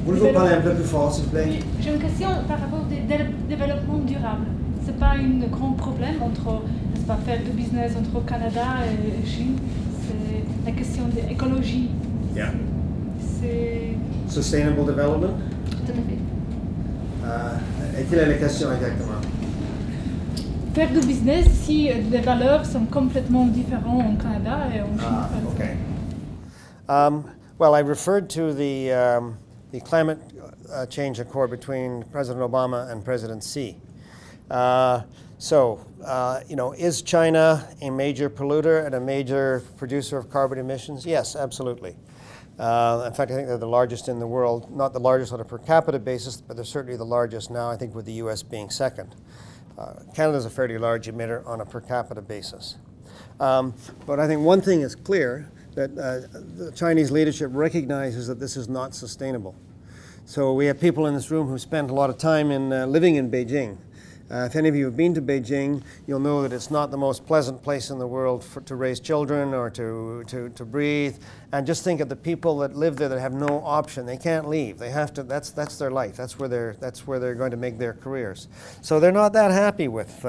[SPEAKER 2] Voulez-vous parler un peu plus fort, s'il vous plaît?
[SPEAKER 7] Oui, j'ai une question par rapport au développement durable. C'est pas un grand problème entre, n'est-ce pas, faire du business entre Canada et Chine. C'est la question de l'écologie.
[SPEAKER 2] Yeah.
[SPEAKER 7] C'est
[SPEAKER 2] Sustainable development?
[SPEAKER 7] tout à fait.
[SPEAKER 2] Et quelle est la question exactement?
[SPEAKER 7] Faire du business si les valeurs sont complètement différentes en Canada et en Chine.
[SPEAKER 2] Okay. Well, I referred to the climate change accord between President Obama and President Xi. You know, is China a major polluter and a major producer of carbon emissions? Yes, absolutely. In fact, I think they're the largest in the world, not the largest on a per capita basis, but they're certainly the largest now, I think, with the U.S. being second. Canada's a fairly large emitter on a per capita basis. But I think one thing is clear, that the Chinese leadership recognizes that this is not sustainable. So we have people in this room who spent a lot of time living in Beijing. If any of you have been to Beijing, you'll know that it's not the most pleasant place in the world to raise children or to breathe. And just think of the people that live there that have no option. They can't leave. They have to. That's their life. That's where they're going to make their careers. So they're not that happy with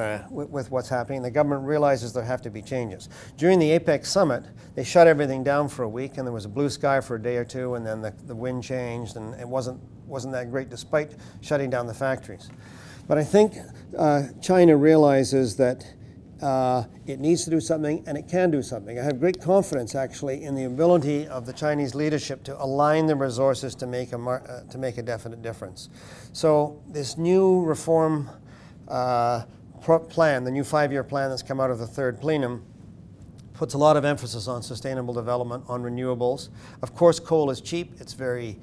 [SPEAKER 2] what's happening. The government realizes there have to be changes. During the APEC summit, they shut everything down for a week, and there was a blue sky for a day or two, and then the wind changed, and it wasn't that great despite shutting down the factories. But I think China realizes that it needs to do something, and it can do something. I have great confidence, actually, in the ability of the Chinese leadership to align the resources to make a definite difference. So this new reform plan, the new 5-year plan that's come out of the third plenum, puts a lot of emphasis on sustainable development, on renewables. Of course, coal is cheap. It's very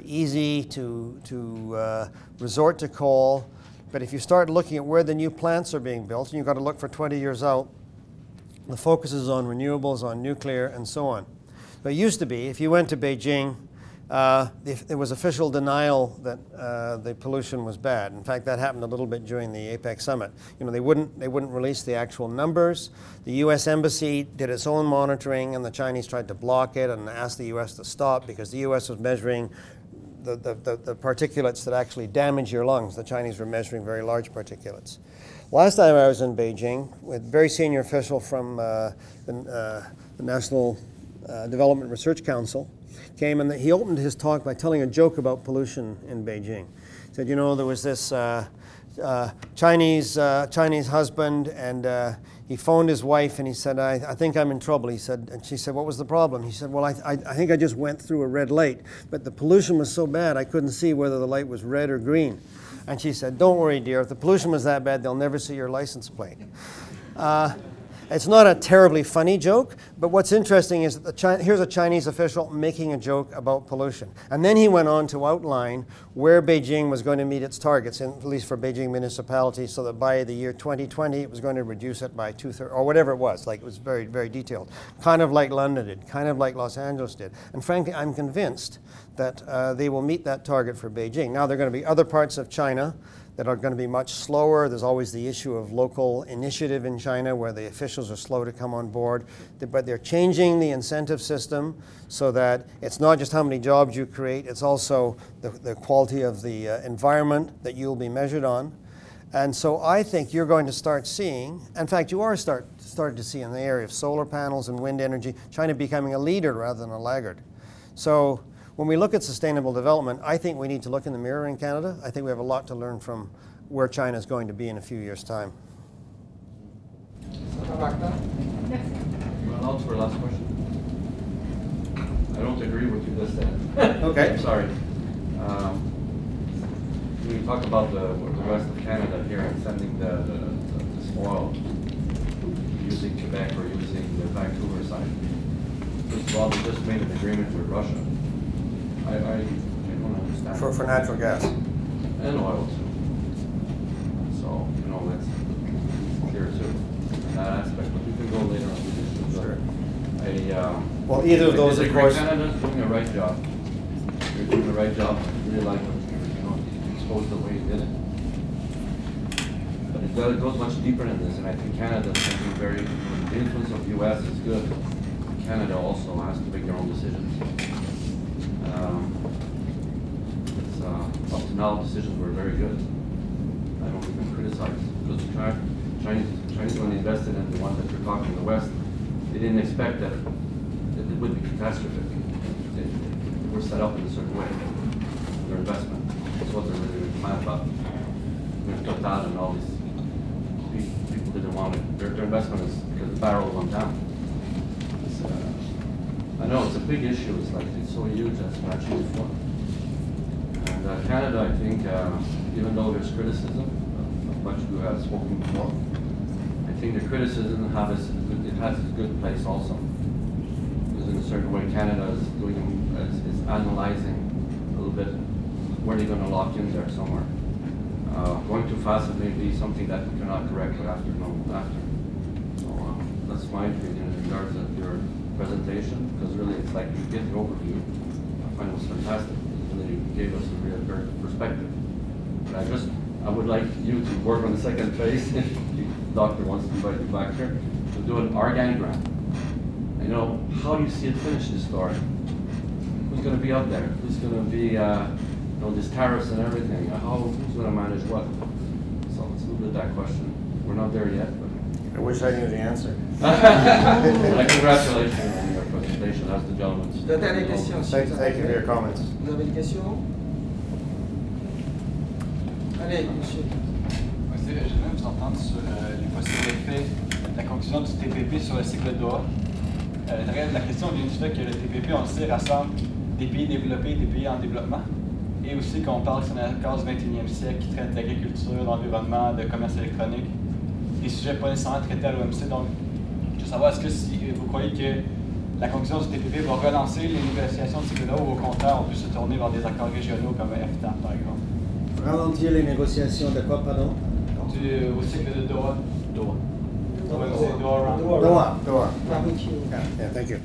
[SPEAKER 2] easy to resort to coal. But if you start looking at where the new plants are being built, and you've got to look for 20 years out, the focus is on renewables, on nuclear, and so on. But it used to be, if you went to Beijing, there was official denial that the pollution was bad. In fact, that happened a little bit during the APEC summit. You know, they wouldn't release the actual numbers. The U.S. embassy did its own monitoring, and the Chinese tried to block it and asked the U.S. to stop because the U.S. was measuring the particulates that actually damage your lungs. The Chinese were measuring very large particulates. Last time I was in Beijing, with a very senior official from the National Development Research Council came, and he opened his talk by telling a joke about pollution in Beijing. He said, you know, there was this Chinese husband, and he phoned his wife, and he said, I think I'm in trouble. He said, and she said, what was the problem? He said, well, I think I just went through a red light, but the pollution was so bad I couldn't see whether the light was red or green. And she said, don't worry, dear, if the pollution was that bad, they'll never see your license plate. It's not a terribly funny joke, but what's interesting is that here's a Chinese official making a joke about pollution. And then he went on to outline where Beijing was going to meet its targets, at least for Beijing municipality, so that by the year 2020, it was going to reduce it by 2/3, or whatever it was. Like, it was very, very detailed. Kind of like London did, kind of like Los Angeles did. And frankly, I'm convinced that they will meet that target for Beijing. Now, there are going to be other parts of China that are going to be much slower. There's always the issue of local initiative in China where the officials are slow to come on board. But they're changing the incentive system so that it's not just how many jobs you create, it's also the quality of the environment that you'll be measured on. And so I think you're going to start seeing, in fact, you are starting to see in the area of solar panels and wind energy, China becoming a leader rather than a laggard. So when we look at sustainable development, I think we need to look in the mirror in Canada. I think we have a lot to learn from where China is going to be in a few years' time.
[SPEAKER 5] Well, now for last question. I don't agree with you just said.
[SPEAKER 2] Okay.
[SPEAKER 5] I'm sorry. When you talk about the rest of Canada here and sending the spoil, using Quebec or using the Vancouver side, first of all, they just made an agreement with Russia. I don't understand.
[SPEAKER 2] For natural gas.
[SPEAKER 5] And oil too. So, you know, that's clear too, in that aspect. But we can go later on with this. Sure.
[SPEAKER 2] Well, either of those, of course.
[SPEAKER 5] Canada's doing a right job. You're doing the right job. I really like what you exposed the way you did it. But it goes much deeper than this, and I think Canada is something very, the influence of the U.S. is good. Canada also has to make their own decisions. Up to now, decisions were very good. I don't even criticize. Because Chinese, when they invested in the one that you're talking in the West, they didn't expect that it would be catastrophic. They were set up in a certain way. Their investment. That's what they're really planned about. Total and all these people didn't want it. Their investment is because the barrel went down. I know it's a big issue. It's like it's so huge that's actually fun. And Canada, I think, even though there's criticism of much who has spoken before, I think the criticism has a good place also. Because in a certain way, Canada is is analyzing a little bit where they're going to lock in there somewhere. Going too fast, it may be something that we cannot correct after. So that's my opinion in regards to your presentation, because really it's like you get the overview. I find it was fantastic. It really gave us a real perspective. But I would like you to work on the second phase, if the doctor wants to invite you back here, to do an organigram. You know, how do you see it finish, this story? Who's going to be out there? Who's going to be, you know, these tariffs and everything? Who's going to manage what? So let's move to that question. We're not there yet, but...
[SPEAKER 2] I wish I knew the answer.
[SPEAKER 5] Congratulations on your presentation, as the gentleman.
[SPEAKER 1] D'autres des questions?
[SPEAKER 2] Thank you for your comments.
[SPEAKER 1] Vous avez des questions? Allez, monsieur.
[SPEAKER 8] J'aimerais vous entendre sur les possibles effets de la conclusion du TPP sur le cycle de Doha. La question vient du fait que le TPP, on le sait, rassemble des pays développés et des pays en développement. Et aussi qu'on parle que c'est un accord du 21e siècle qui traite d'agriculture, d'environnement, de commerce électronique. Des sujets pas nécessairement traités à l'OMC. Donc, je veux savoir, est-ce que si vous croyez que la conclusion du TPP va relancer les négociations de cycle de Doha ou au contraire, on peut se tourner vers des accords régionaux comme FTA, par exemple?
[SPEAKER 2] Ralentir les négociations de quoi, pardon?
[SPEAKER 8] Au cycle de Doha. Doha.
[SPEAKER 2] Doha. Yeah, thank you.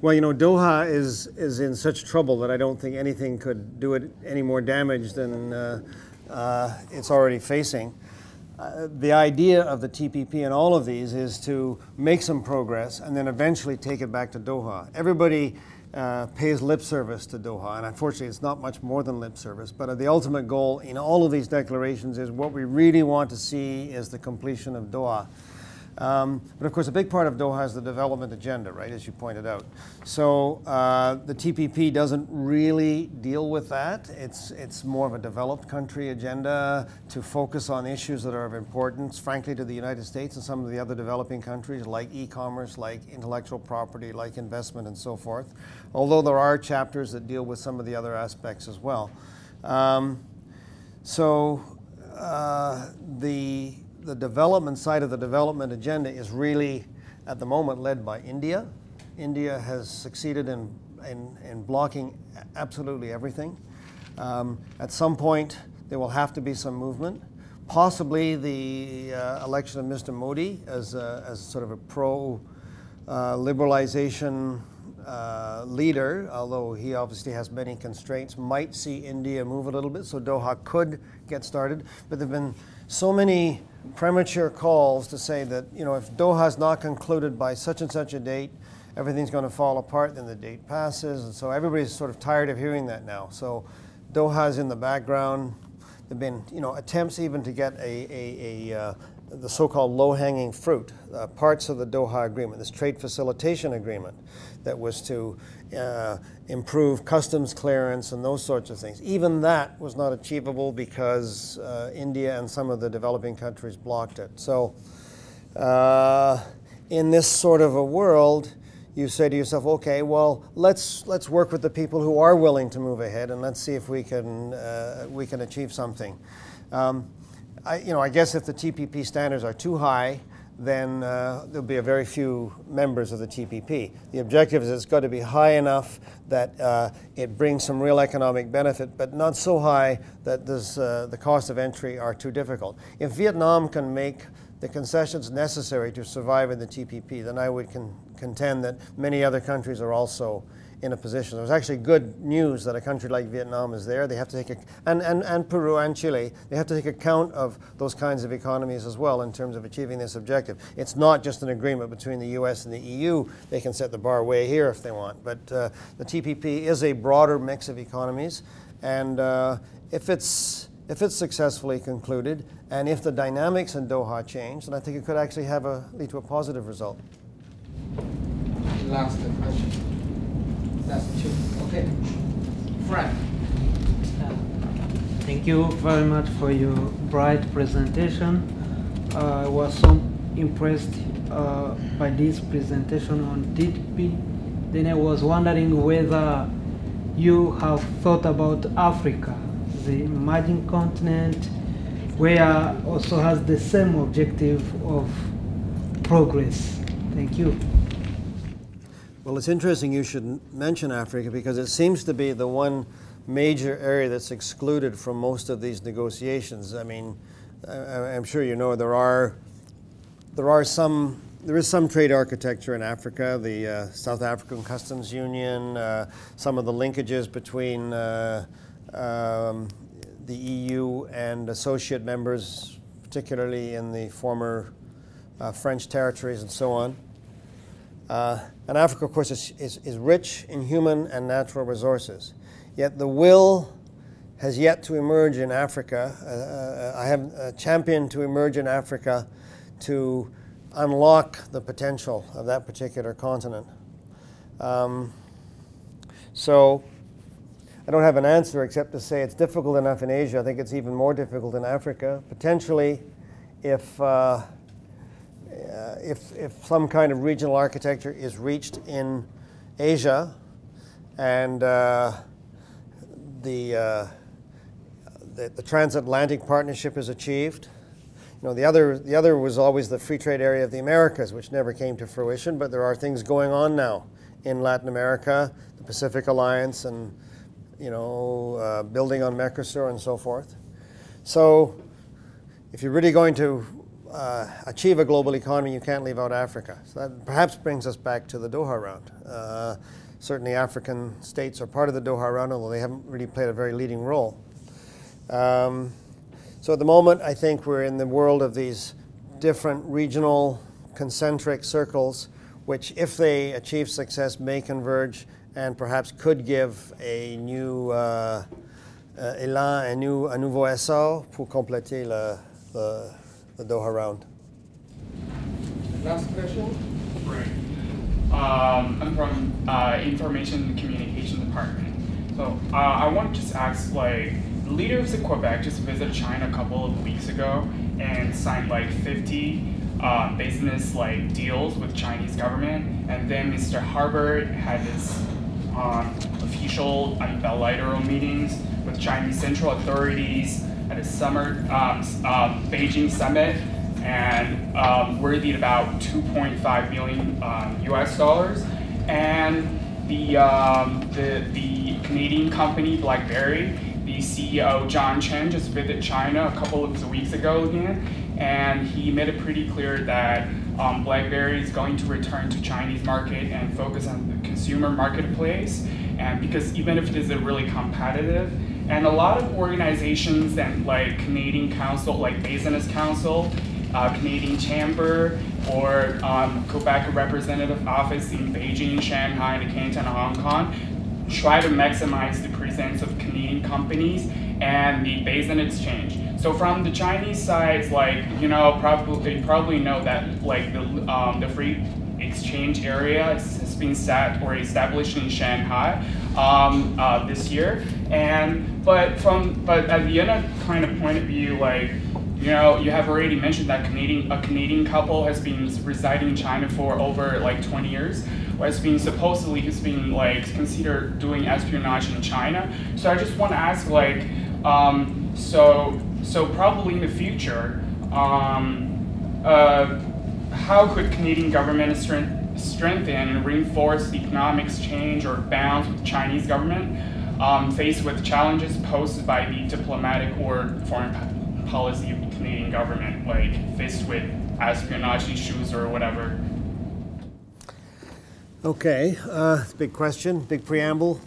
[SPEAKER 2] Well, you know, Doha is in such trouble that I don't think anything could do it any more damage than it's already facing. The idea of the TPP and all of these is to make some progress and then eventually take it back to Doha. Everybody pays lip service to Doha, and unfortunately it's not much more than lip service, but the ultimate goal in all of these declarations is what we really want to see is the completion of Doha. But of course a big part of Doha is the development agenda, right, as you pointed out. So the TPP doesn't really deal with that. It's more of a developed country agenda to focus on issues that are of importance, frankly, to the United States and some of the other developing countries like e-commerce, like intellectual property, like investment and so forth. Although there are chapters that deal with some of the other aspects as well. The development side of the development agenda is really, at the moment, led by India. India has succeeded in blocking absolutely everything. At some point, there will have to be some movement. Possibly the election of Mr. Modi as sort of a pro-liberalization leader, although he obviously has many constraints, might see India move a little bit, so Doha could get started. But there have been so many premature calls to say that, you know, if Doha is not concluded by such and such a date, everything's going to fall apart, then the date passes, and so everybody's sort of tired of hearing that now. So Doha's in the background. There have been, you know, attempts even to get the so-called low-hanging fruit, parts of the Doha Agreement, this trade facilitation agreement that was to improve customs clearance and those sorts of things. Even that was not achievable because India and some of the developing countries blocked it. So in this sort of a world, you say to yourself, okay, well, let's work with the people who are willing to move ahead and let's see if we can achieve something. I guess if the TPP standards are too high, then there'll be a very few members of the TPP. The objective is it's got to be high enough that it brings some real economic benefit, but not so high that the cost of entry are too difficult. If Vietnam can make the concessions necessary to survive in the TPP, then I would contend that many other countries are also in a position. There's actually good news that a country like Vietnam is there. They have to take and Peru and Chile, they have to take account of those kinds of economies as well in terms of achieving this objective. It's not just an agreement between the US and the EU. They can set the bar way here if they want. But the TPP is a broader mix of economies, and if it's successfully concluded, and if the dynamics in Doha change, then I think it could actually lead to a positive result.
[SPEAKER 1] Last question. That's two. Okay. Frank.
[SPEAKER 9] Thank you very much for your bright presentation. I was so impressed by this presentation on TPP. Then I was wondering whether you have thought about Africa, the emerging continent, where also has the same objective of progress. Thank you.
[SPEAKER 2] Well, it's interesting you should mention Africa because it seems to be the one major area that's excluded from most of these negotiations. I mean, I'm sure you know there is some trade architecture in Africa, the South African Customs Union, some of the linkages between the EU and associate members, particularly in the former French territories and so on. And Africa, of course, is rich in human and natural resources. Yet the will has yet to emerge in Africa. I have championed to emerge in Africa to unlock the potential of that particular continent. So I don't have an answer except to say it's difficult enough in Asia. I think it's even more difficult in Africa. Potentially, if some kind of regional architecture is reached in Asia, and the transatlantic partnership is achieved. You know, the other was always the free trade area of the Americas, which never came to fruition. But there are things going on now in Latin America, the Pacific Alliance, and building on Mercosur and so forth. So, if you're really going to achieve a global economy, you can't leave out Africa. So that perhaps brings us back to the Doha round. Certainly African states are part of the Doha round, although they haven't really played a very leading role. So at the moment, I think we're in the world of these different regional concentric circles, which, if they achieve success, may converge and perhaps could give a new élan, un nouveau essor pour compléter the Doha round.
[SPEAKER 1] Last question.
[SPEAKER 10] Right. I'm from Information and Communication Department. So I want to just ask, the leaders of Quebec just visited China a couple of weeks ago and signed 50 business deals with Chinese government, and then Mr. Harbert had his official bilateral meetings with Chinese central authorities at a summer Beijing summit, and worthy about $2.5 million US dollars. And the Canadian company BlackBerry, the CEO John Chen just visited China a couple of weeks ago again, and he made it pretty clear that BlackBerry is going to return to Chinese market and focus on the consumer marketplace, and because even if it is really competitive, and a lot of organizations and Canadian Council, Business Council, Canadian Chamber, or Quebec Representative Office in Beijing, Shanghai, and Canton, Hong Kong, try to maximize the presence of Canadian companies and the Basin Exchange. So from the Chinese side, probably know that the free exchange area has been set or established in Shanghai this year. But at the other kind of point of view, you have already mentioned that a Canadian couple has been residing in China for over 20 years. Has been considered doing espionage in China. So I just want to ask, so probably in the future, how could Canadian government strengthen and reinforce the economic exchange or bonds with Chinese government faced with challenges posed by the diplomatic or foreign policy of the Canadian government, faced with espionage issues or whatever?
[SPEAKER 2] Okay, big question, big preamble.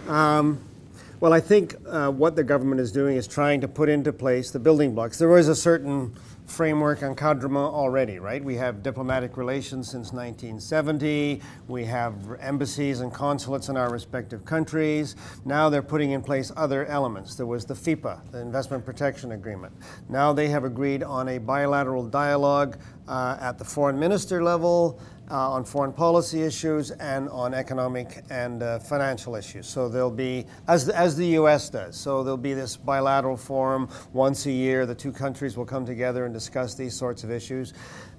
[SPEAKER 2] Well, I think what the government is doing is trying to put into place the building blocks. There was a certain framework, encadrement already, right? We have diplomatic relations since 1970. We have embassies and consulates in our respective countries. Now they're putting in place other elements. There was the FIPA, the Investment Protection Agreement. Now they have agreed on a bilateral dialogue at the foreign minister level, on foreign policy issues and on economic and financial issues. So there'll be, as the US does, so there'll be this bilateral forum once a year. The two countries will come together and discuss these sorts of issues.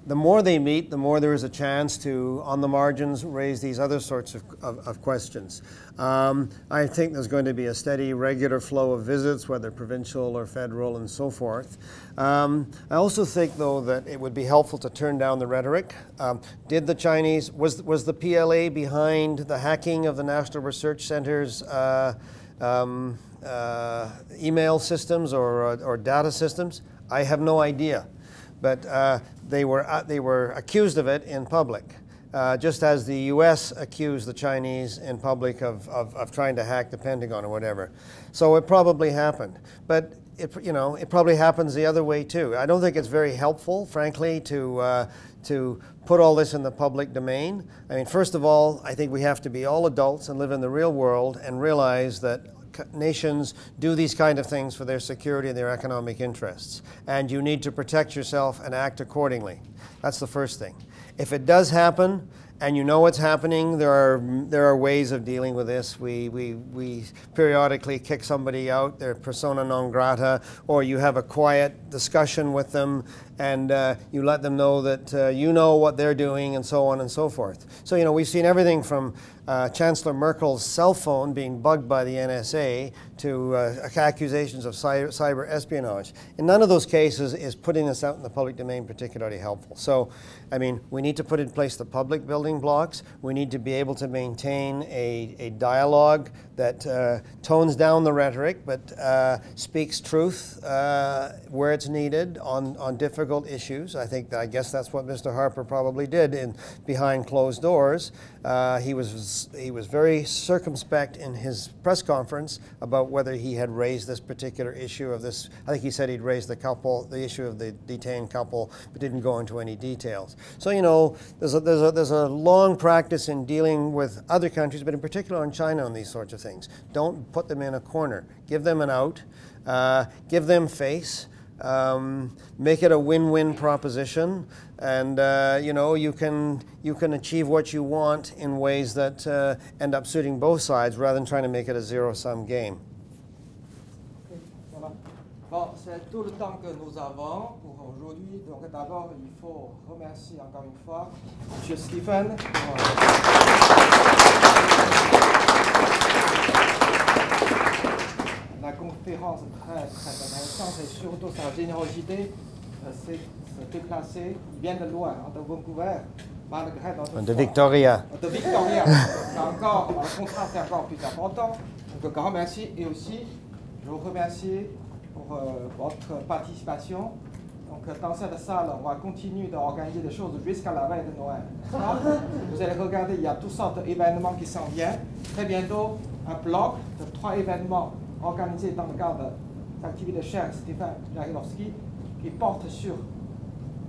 [SPEAKER 2] The more they meet, the more there is a chance to, on the margins, raise these other sorts of questions. I think there's going to be a steady, regular flow of visits, whether provincial or federal and so forth. I also think, though, that it would be helpful to turn down the rhetoric. Did the Chinese, was the PLA behind the hacking of the National Research Center's email systems or data systems? I have no idea. But they were accused of it in public. just as the U.S. accused the Chinese in public of trying to hack the Pentagon or whatever. So it probably happened. But it probably happens the other way too. I don't think it's very helpful, frankly, to put all this in the public domain. I mean, first of all, I think we have to be all adults and live in the real world and realize that nations do these kind of things for their security and their economic interests. And you need to protect yourself and act accordingly. That's the first thing. If it does happen, and you know what's happening, there are ways of dealing with this. We periodically kick somebody out, they're persona non grata, or you have a quiet discussion with them and you let them know that you know what they're doing and so on and so forth. So, we've seen everything from Chancellor Merkel's cell phone being bugged by the NSA to accusations of cyber espionage. In none of those cases is putting this out in the public domain particularly helpful. So, I mean, we need to put in place the public building blocks. We need to be able to maintain a dialogue that tones down the rhetoric but speaks truth where it's needed on difficult issues. I guess that's what Mr. Harper probably did behind closed doors. He was very circumspect in his press conference about whether he had raised this particular issue of this. I think he said he'd raised the issue of the detained couple, but didn't go into any details. So there's a long practice in dealing with other countries, but in particular in China on these sorts of things. Don't put them in a corner. Give them an out. Give them face. Make it a win-win proposition, and you can achieve what you want in ways that end up suiting both sides rather than trying to make it a zero-sum game.
[SPEAKER 1] Voilà. Bon, c'est tout le temps que nous avons pour aujourd'hui. Donc d'abord, il faut remercier encore une fois M. Stephen pour la conférence très intéressante et surtout sa générosité. C'est se déplacer. Il vient de loin, de Vancouver, malgré notre
[SPEAKER 2] de Victoria.
[SPEAKER 1] De Victoria. Le contraste est encore plus important. Donc, un grand merci. Et aussi, je vous remercie pour votre participation. Donc, dans cette salle, on va continuer d'organiser des choses jusqu'à la veille de Noël. Vous allez regarder, il y a toutes sortes d'événements qui s'en viennent. Très bientôt, un bloc de 3 événements organisés dans le cadre de l'activité de cher Stéphane Jagiełowski, qui porte sur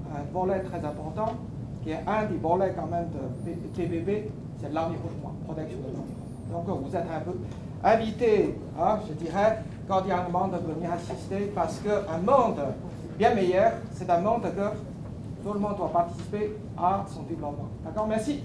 [SPEAKER 1] un volet très important, qui est un des volets quand même de TPP, c'est l'environnement, protection de l'environnement. Donc vous êtes un peu invités, je dirais, cordialement de venir assister, parce qu'un monde bien meilleur, c'est un monde que tout le monde doit participer à son développement. D'accord, merci.